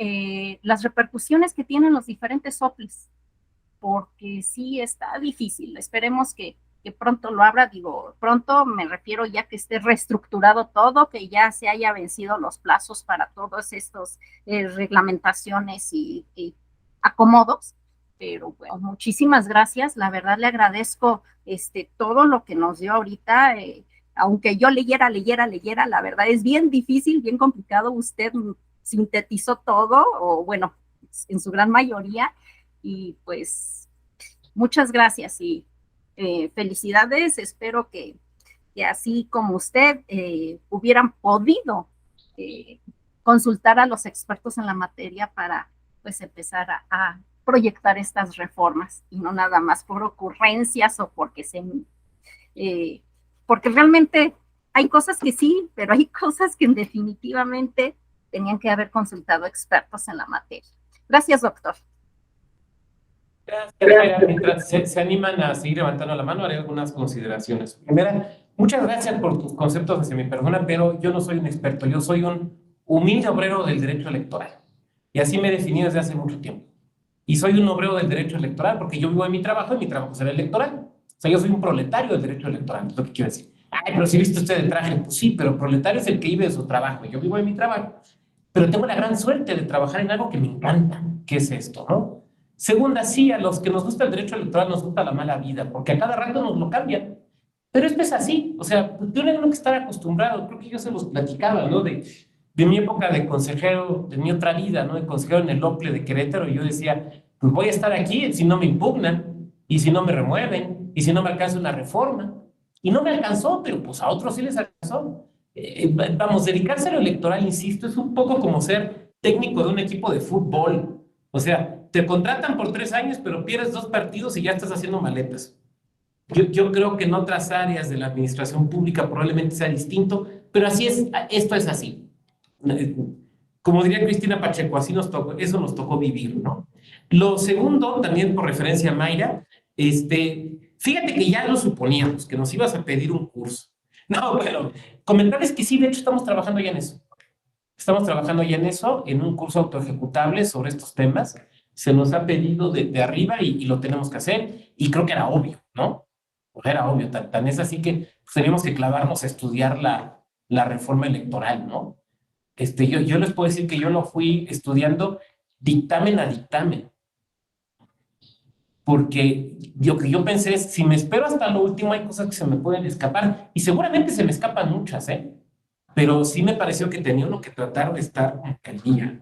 S6: las repercusiones que tienen los diferentes soples, porque sí está difícil. Esperemos que pronto lo abra, digo, pronto me refiero ya que esté reestructurado todo, que ya se haya vencido los plazos para todos estos reglamentaciones y acomodos. Pero bueno, muchísimas gracias, la verdad le agradezco todo lo que nos dio ahorita, aunque yo leyera, la verdad es bien difícil, bien complicado, usted sintetizó todo, o bueno, en su gran mayoría, y pues muchas gracias y felicidades, espero que así como usted hubieran podido consultar a los expertos en la materia para pues empezar a proyectar estas reformas y no nada más por ocurrencias o porque porque realmente hay cosas que sí, pero hay cosas que definitivamente tenían que haber consultado expertos en la materia. Gracias, doctor.
S1: Gracias. Mientras se animan a seguir levantando la mano, haré algunas consideraciones. Primera, muchas gracias por tus conceptos, que se me perdona, pero yo no soy un experto, yo soy un humilde obrero del derecho electoral. Y así me he definido desde hace mucho tiempo. Y soy un obrero del derecho electoral porque yo vivo en mi trabajo y mi trabajo será electoral. O sea, yo soy un proletario del derecho electoral, es lo que quiero decir. Ay, pero si viste usted de traje, pues sí, pero proletario es el que vive de su trabajo. Yo vivo en mi trabajo, pero tengo la gran suerte de trabajar en algo que me encanta, que es esto, ¿no? Segunda, sí, a los que nos gusta el derecho electoral nos gusta la mala vida, porque a cada rato nos lo cambian. Pero esto es así, o sea, yo tengo que estar acostumbrado, creo que yo se los platicaba, ¿no? De mi época de consejero, de mi otra vida, ¿no? De consejero en el OPLE de Querétaro, yo decía, pues voy a estar aquí si no me impugnan, y si no me remueven, y si no me alcanza una reforma. Y no me alcanzó, pero pues a otros sí les alcanzó. Vamos, dedicarse a lo electoral, insisto, es un poco como ser técnico de un equipo de fútbol. O sea, te contratan por 3 años, pero pierdes 2 partidos y ya estás haciendo maletas. Yo creo que en otras áreas de la administración pública probablemente sea distinto, pero así es, esto es así. Como diría Cristina Pacheco, así nos tocó, eso nos tocó vivir, ¿no? Lo segundo, también por referencia a Mayra, fíjate que ya lo suponíamos, que nos ibas a pedir un curso. No, bueno, comentarles que sí, de hecho estamos trabajando ya en eso. Estamos trabajando ya en eso, en un curso autoejecutable sobre estos temas. Se nos ha pedido de arriba y lo tenemos que hacer, y creo que era obvio, ¿no? Pues era obvio, tan es así que pues, teníamos que clavarnos a estudiar la reforma electoral, ¿no? Yo les puedo decir que yo lo fui estudiando dictamen a dictamen, porque lo que yo pensé es, si me espero hasta lo último, hay cosas que se me pueden escapar, y seguramente se me escapan muchas, pero sí me pareció que tenía uno que tratar de estar al día.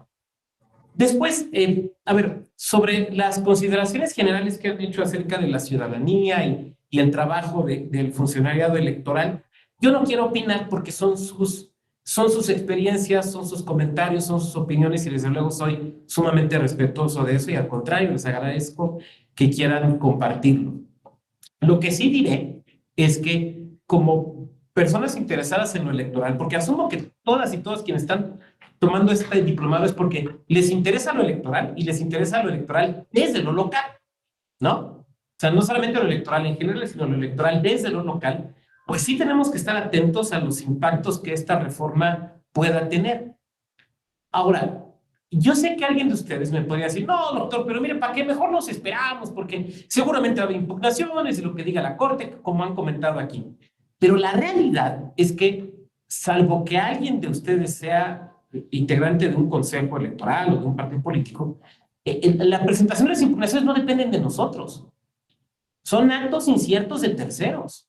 S1: Después, a ver, sobre las consideraciones generales que han hecho acerca de la ciudadanía y el trabajo del funcionariado electoral, yo no quiero opinar porque son sus experiencias, son sus comentarios, son sus opiniones, y desde luego soy sumamente respetuoso de eso, y al contrario, les agradezco que quieran compartirlo. Lo que sí diré es que como personas interesadas en lo electoral, porque asumo que todas y todos quienes están tomando este diplomado es porque les interesa lo electoral, y les interesa lo electoral desde lo local, ¿no? O sea, no solamente lo electoral en general, sino lo electoral desde lo local. Pues sí tenemos que estar atentos a los impactos que esta reforma pueda tener. Ahora, yo sé que alguien de ustedes me podría decir, no, doctor, pero mire, ¿para qué? Mejor nos esperamos, porque seguramente va a haber impugnaciones y lo que diga la Corte, como han comentado aquí. Pero la realidad es que, salvo que alguien de ustedes sea integrante de un consejo electoral o de un partido político, la presentación de las impugnaciones no dependen de nosotros. Son actos inciertos de terceros,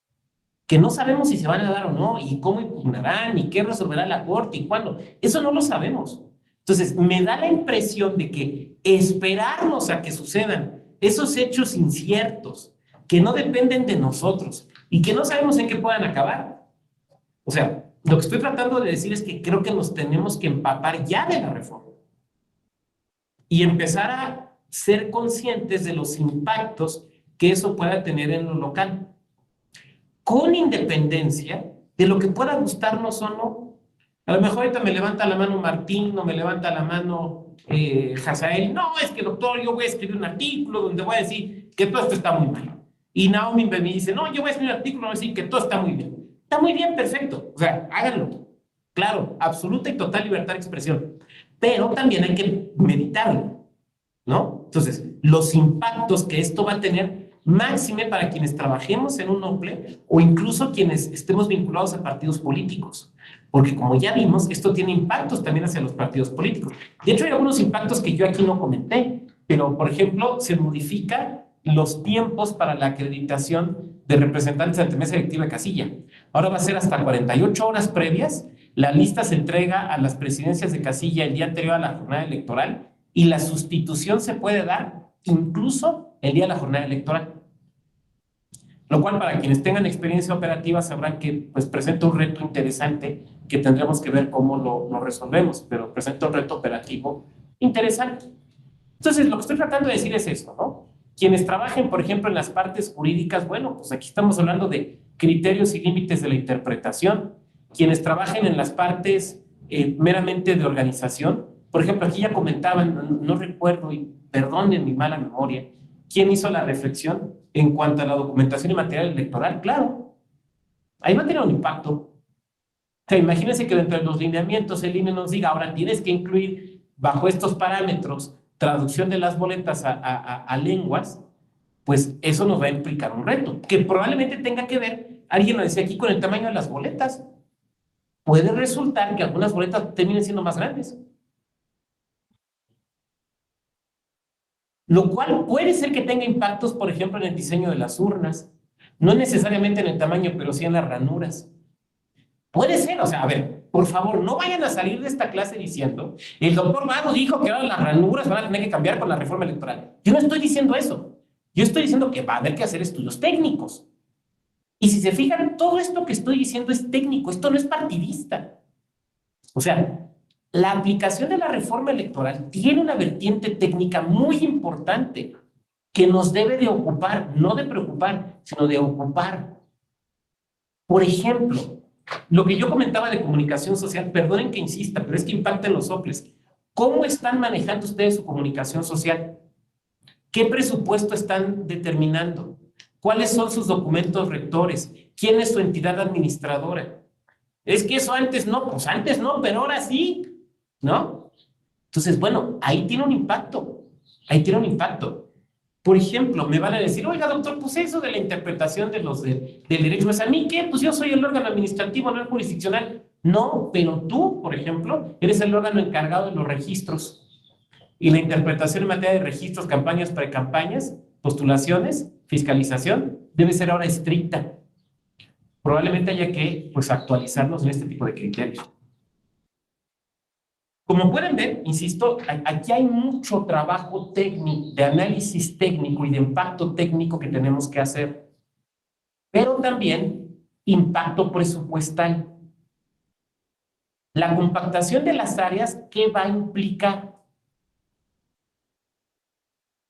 S1: que no sabemos si se van a dar o no, y cómo impugnarán, y qué resolverá la Corte, y cuándo. Eso no lo sabemos. Entonces, me da la impresión de que esperarnos a que sucedan esos hechos inciertos, que no dependen de nosotros, y que no sabemos en qué puedan acabar. O sea, lo que estoy tratando de decir es que creo que nos tenemos que empapar ya de la reforma y empezar a ser conscientes de los impactos que eso pueda tener en lo local, con independencia de lo que pueda gustarnos o no. A lo mejor ahorita me levanta la mano Martín, o me levanta la mano Hazael. No, es que doctor, yo voy a escribir un artículo donde voy a decir que todo esto está muy mal. Y Naomi me dice, no, yo voy a escribir un artículo donde voy a decir que todo está muy bien. Está muy bien, perfecto. O sea, háganlo. Claro, absoluta y total libertad de expresión. Pero también hay que meditarlo, ¿no? Entonces, los impactos que esto va a tener, máxime para quienes trabajemos en un OPLE o incluso quienes estemos vinculados a partidos políticos. Porque como ya vimos, esto tiene impactos también hacia los partidos políticos. De hecho, hay algunos impactos que yo aquí no comenté, pero, por ejemplo, se modifican los tiempos para la acreditación de representantes ante mesa electiva de casilla. Ahora va a ser hasta 48 horas previas. La lista se entrega a las presidencias de casilla el día anterior a la jornada electoral y la sustitución se puede dar incluso el día de la jornada electoral. Lo cual, para quienes tengan experiencia operativa, sabrán que pues, presenta un reto interesante que tendremos que ver cómo lo resolvemos, pero presenta un reto operativo interesante. Entonces, lo que estoy tratando de decir es eso, ¿no? Quienes trabajen, por ejemplo, en las partes jurídicas, bueno, pues aquí estamos hablando de criterios y límites de la interpretación. Quienes trabajen en las partes meramente de organización, por ejemplo, aquí ya comentaban, no recuerdo, y perdonen mi mala memoria, ¿quién hizo la reflexión en cuanto a la documentación y material electoral? Claro, ahí va a tener un impacto. O sea, imagínense que dentro de los lineamientos el INE nos diga, ahora tienes que incluir bajo estos parámetros traducción de las boletas a lenguas, pues eso nos va a implicar un reto, que probablemente tenga que ver, alguien lo decía aquí, con el tamaño de las boletas. Puede resultar que algunas boletas terminen siendo más grandes. Lo cual puede ser que tenga impactos, por ejemplo, en el diseño de las urnas. No necesariamente en el tamaño, pero sí en las ranuras. Puede ser, o sea, a ver, por favor, no vayan a salir de esta clase diciendo, el doctor Mago dijo que ahora las ranuras van a tener que cambiar con la reforma electoral. Yo no estoy diciendo eso. Yo estoy diciendo que va a haber que hacer estudios técnicos. Y si se fijan, todo esto que estoy diciendo es técnico, esto no es partidista. O sea, la aplicación de la reforma electoral tiene una vertiente técnica muy importante que nos debe de ocupar, no de preocupar, sino de ocupar. Por ejemplo, lo que yo comentaba de comunicación social, perdonen que insista, pero es que impacta en los OPLES. ¿Cómo están manejando ustedes su comunicación social? ¿Qué presupuesto están determinando? ¿Cuáles son sus documentos rectores? ¿Quién es su entidad administradora? Es que eso antes no, pues antes no, pero ahora sí, ¿no? Entonces, bueno, ahí tiene un impacto, ahí tiene un impacto. Por ejemplo, me van a decir, oiga, doctor, pues eso de la interpretación de del derecho, ¿es a mí qué? Pues yo soy el órgano administrativo, no el jurisdiccional. No, pero tú, por ejemplo, eres el órgano encargado de los registros y la interpretación en materia de registros, campañas, precampañas, postulaciones, fiscalización, debe ser ahora estricta. Probablemente haya que, pues, actualizarnos en este tipo de criterios. Como pueden ver, insisto, aquí hay mucho trabajo técnico, de análisis técnico y de impacto técnico que tenemos que hacer, pero también impacto presupuestal. La compactación de las áreas, ¿qué va a implicar?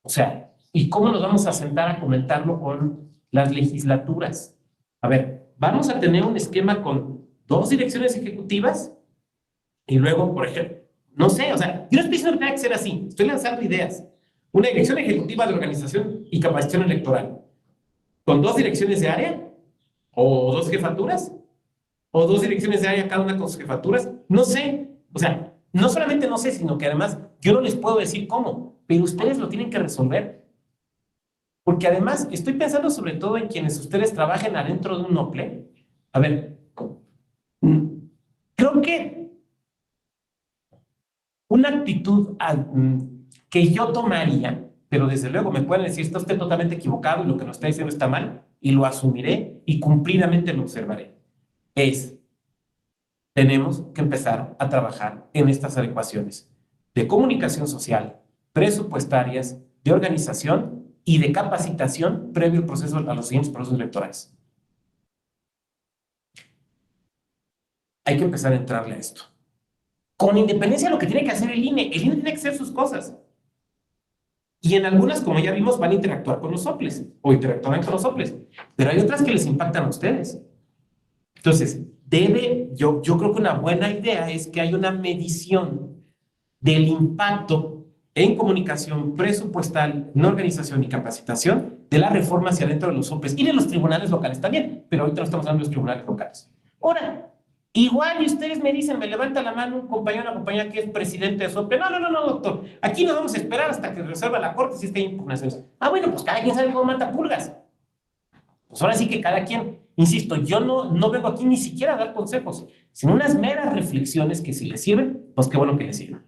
S1: O sea, ¿y cómo nos vamos a sentar a comentarlo con las legislaturas? A ver, vamos a tener un esquema con 2 direcciones ejecutivas y luego, por ejemplo, no sé, o sea, yo no estoy diciendo que tenga que ser así, estoy lanzando ideas. Una dirección ejecutiva de organización y capacitación electoral, con 2 direcciones de área, o 2 jefaturas, o 2 direcciones de área, cada una con sus jefaturas, no sé. O sea, no solamente no sé, sino que además yo no les puedo decir cómo, pero ustedes lo tienen que resolver. Porque además estoy pensando sobre todo en quienes ustedes trabajen adentro de un OPLE. A ver, creo que una actitud que yo tomaría, pero desde luego me pueden decir, está usted totalmente equivocado y lo que nos está diciendo está mal, y lo asumiré y cumplidamente lo observaré, tenemos que empezar a trabajar en estas adecuaciones de comunicación social, presupuestarias, de organización y de capacitación previo al proceso, a los siguientes procesos electorales. hay que empezar a entrarle a esto. Con independencia de lo que tiene que hacer el INE tiene que hacer sus cosas. Y en algunas, como ya vimos, van a interactuar con los soples, o interactuarán con los soples, pero hay otras que les impactan a ustedes. Entonces, yo creo que una buena idea es que haya una medición del impacto en comunicación presupuestal, en organización y capacitación de la reforma hacia dentro de los soples y de los tribunales locales también, pero ahorita no estamos hablando de los tribunales locales. Ahora, igual y ustedes me dicen, me levanta la mano un compañero, una compañera que es presidente de SOPLE. No, doctor. Aquí nos vamos a esperar hasta que resuelva la corte si es que hay impugnaciones. Bueno, pues cada quien sabe cómo mata pulgas. Pues ahora sí que cada quien, insisto, yo no vengo aquí ni siquiera a dar consejos, sino unas meras reflexiones que si les sirven, pues qué bueno que les sirven.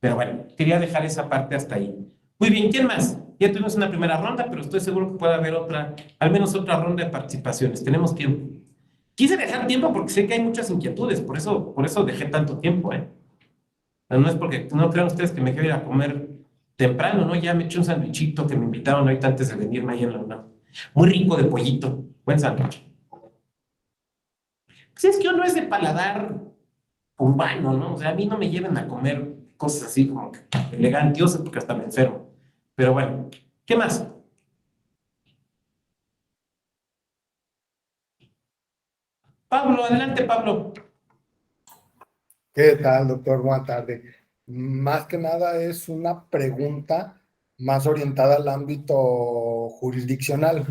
S1: Pero bueno, quería dejar esa parte hasta ahí. Muy bien, ¿quién más? Ya tuvimos una primera ronda, pero estoy seguro que puede haber otra, al menos otra ronda de participaciones. Tenemos tiempo. Quise dejar tiempo porque sé que hay muchas inquietudes, por eso dejé tanto tiempo, No es porque no crean ustedes que me quiero ir a comer temprano, ¿no? Ya me eché un sandwichito que me invitaron ahorita antes de venirme ahí en la UNAM. Muy rico de pollito, buen sándwich. Pues es que uno es de paladar urbano, ¿no? O sea, a mí no me lleven a comer cosas así como elegantiosas porque hasta me enfermo. Pero bueno, ¿qué más? Pablo, adelante, Pablo.
S2: ¿Qué tal, doctor? Buenas tardes. Más que nada es una pregunta más orientada al ámbito jurisdiccional.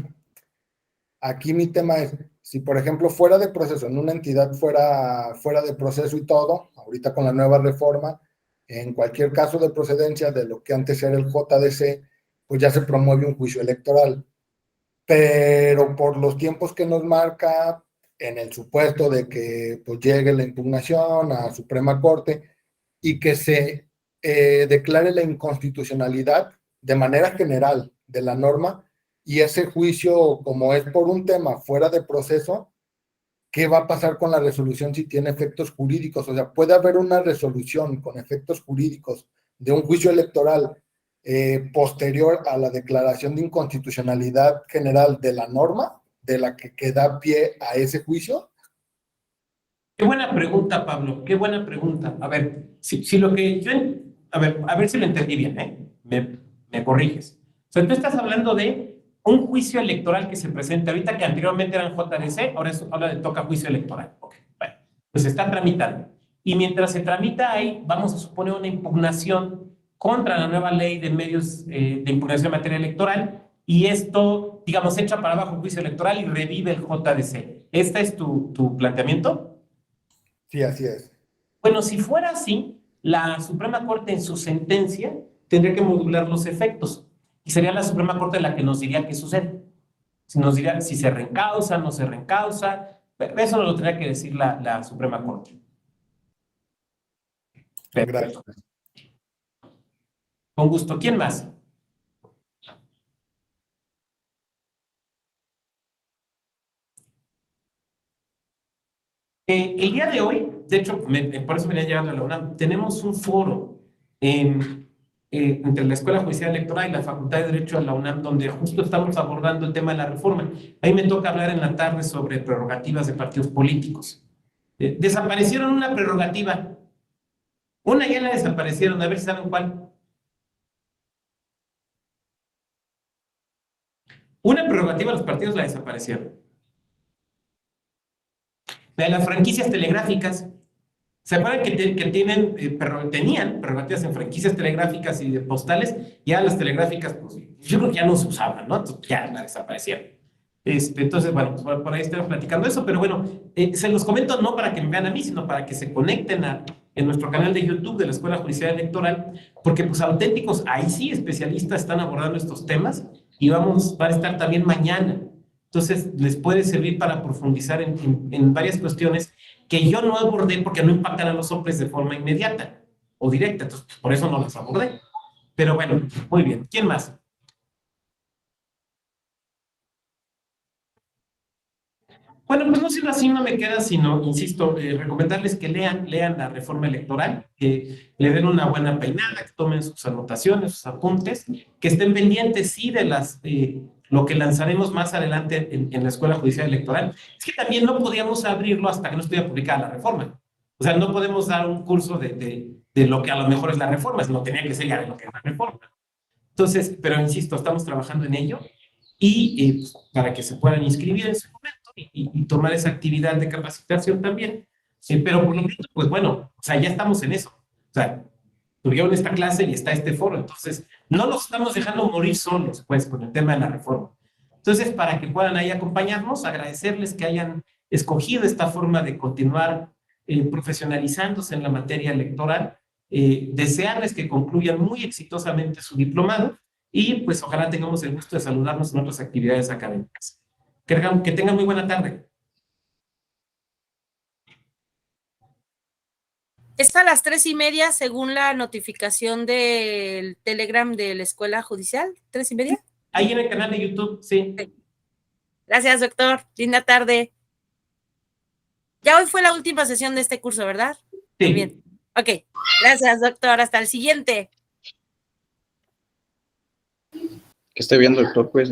S2: Aquí mi tema es, si por ejemplo fuera de proceso, en una entidad fuera de proceso y todo, ahorita con la nueva reforma, en cualquier caso de procedencia de lo que antes era el JDC, pues ya se promueve un juicio electoral. Pero por los tiempos que nos marca, en el supuesto de que pues, llegue la impugnación a Suprema Corte y que se declare la inconstitucionalidad de manera general de la norma, y ese juicio, como es por un tema fuera de proceso, ¿qué va a pasar con la resolución si tiene efectos jurídicos? O sea, puede haber una resolución con efectos jurídicos de un juicio electoral posterior a la declaración de inconstitucionalidad general de la norma, de la que da pie a ese juicio.
S1: Qué buena pregunta, Pablo, qué buena pregunta. A ver, si lo que yo... A ver si lo entendí bien, me corriges. O sea, tú estás hablando de un juicio electoral que se presenta ahorita, que anteriormente eran JDC, ahora le toca juicio electoral. Okay. Bueno, pues se está tramitando. Y mientras se tramita ahí, vamos a suponer una impugnación contra la nueva ley de medios de impugnación en materia electoral, y esto, digamos, echa para abajo el juicio electoral y revive el JDC. ¿Este es tu planteamiento?
S2: Sí, así es.
S1: Bueno, si fuera así, la Suprema Corte en su sentencia tendría que modular los efectos. Y sería la Suprema Corte la que nos diría qué sucede. Si nos diría si se reencausa, no se reencausa. Eso nos lo tendría que decir la Suprema Corte. Perfecto.
S2: Gracias.
S1: Con gusto. ¿Quién más? El día de hoy, de hecho, por eso venía llegando a la UNAM, tenemos un foro entre la Escuela Judicial Electoral y la Facultad de Derecho de la UNAM, donde justo estamos abordando el tema de la reforma. Ahí me toca hablar en la tarde sobre prerrogativas de partidos políticos. Desaparecieron una prerrogativa. Una ya la desaparecieron, a ver si saben cuál. Una prerrogativa de los partidos la desaparecieron. La de las franquicias telegráficas. ¿Se acuerdan que tenían prerrogativas en franquicias telegráficas y de postales? Ya las telegráficas, pues yo creo que ya no se usaban, ¿no? Entonces, ya la desaparecieron. Entonces, bueno, pues por ahí estoy platicando eso, pero bueno, se los comento no para que me vean a mí, sino para que se conecten en nuestro canal de YouTube de la Escuela Judicial Electoral, porque pues auténticos, ahí sí, especialistas están abordando estos temas y van a estar también mañana. Entonces, les puede servir para profundizar en varias cuestiones que yo no abordé porque no impactan a los soples de forma inmediata o directa. Entonces, por eso no las abordé. Pero bueno, muy bien. ¿Quién más? Bueno, pues no siendo así, no me queda sino, insisto, recomendarles que lean la reforma electoral, que le den una buena peinada, que tomen sus anotaciones, sus apuntes, que estén pendientes, sí, de lo que lanzaremos más adelante en la Escuela Judicial Electoral, es que también no podíamos abrirlo hasta que no estuviera publicada la reforma. O sea, no podemos dar un curso de lo que a lo mejor es la reforma, sino tenía que ser ya de lo que es la reforma. Entonces, pero insisto, estamos trabajando en ello y para que se puedan inscribir en su momento y tomar esa actividad de capacitación también. Pero por lo menos, pues bueno, o sea, ya estamos en eso. O sea, tuvieron esta clase y está este foro, entonces no los estamos dejando morir solos, pues, con el tema de la reforma. Entonces, para que puedan ahí acompañarnos, agradecerles que hayan escogido esta forma de continuar profesionalizándose en la materia electoral, desearles que concluyan muy exitosamente su diplomado y pues ojalá tengamos el gusto de saludarnos en otras actividades académicas. Que tengan muy buena tarde.
S4: Es a las 3:30 según la notificación del Telegram de la Escuela Judicial. ¿3:30?
S1: Ahí en el canal de YouTube, sí.
S4: Gracias, doctor. Linda tarde. Ya hoy fue la última sesión de este curso, ¿verdad?
S1: Sí.
S4: Bien. Ok. Gracias, doctor. Hasta el siguiente.
S3: Que esté bien, doctor, pues.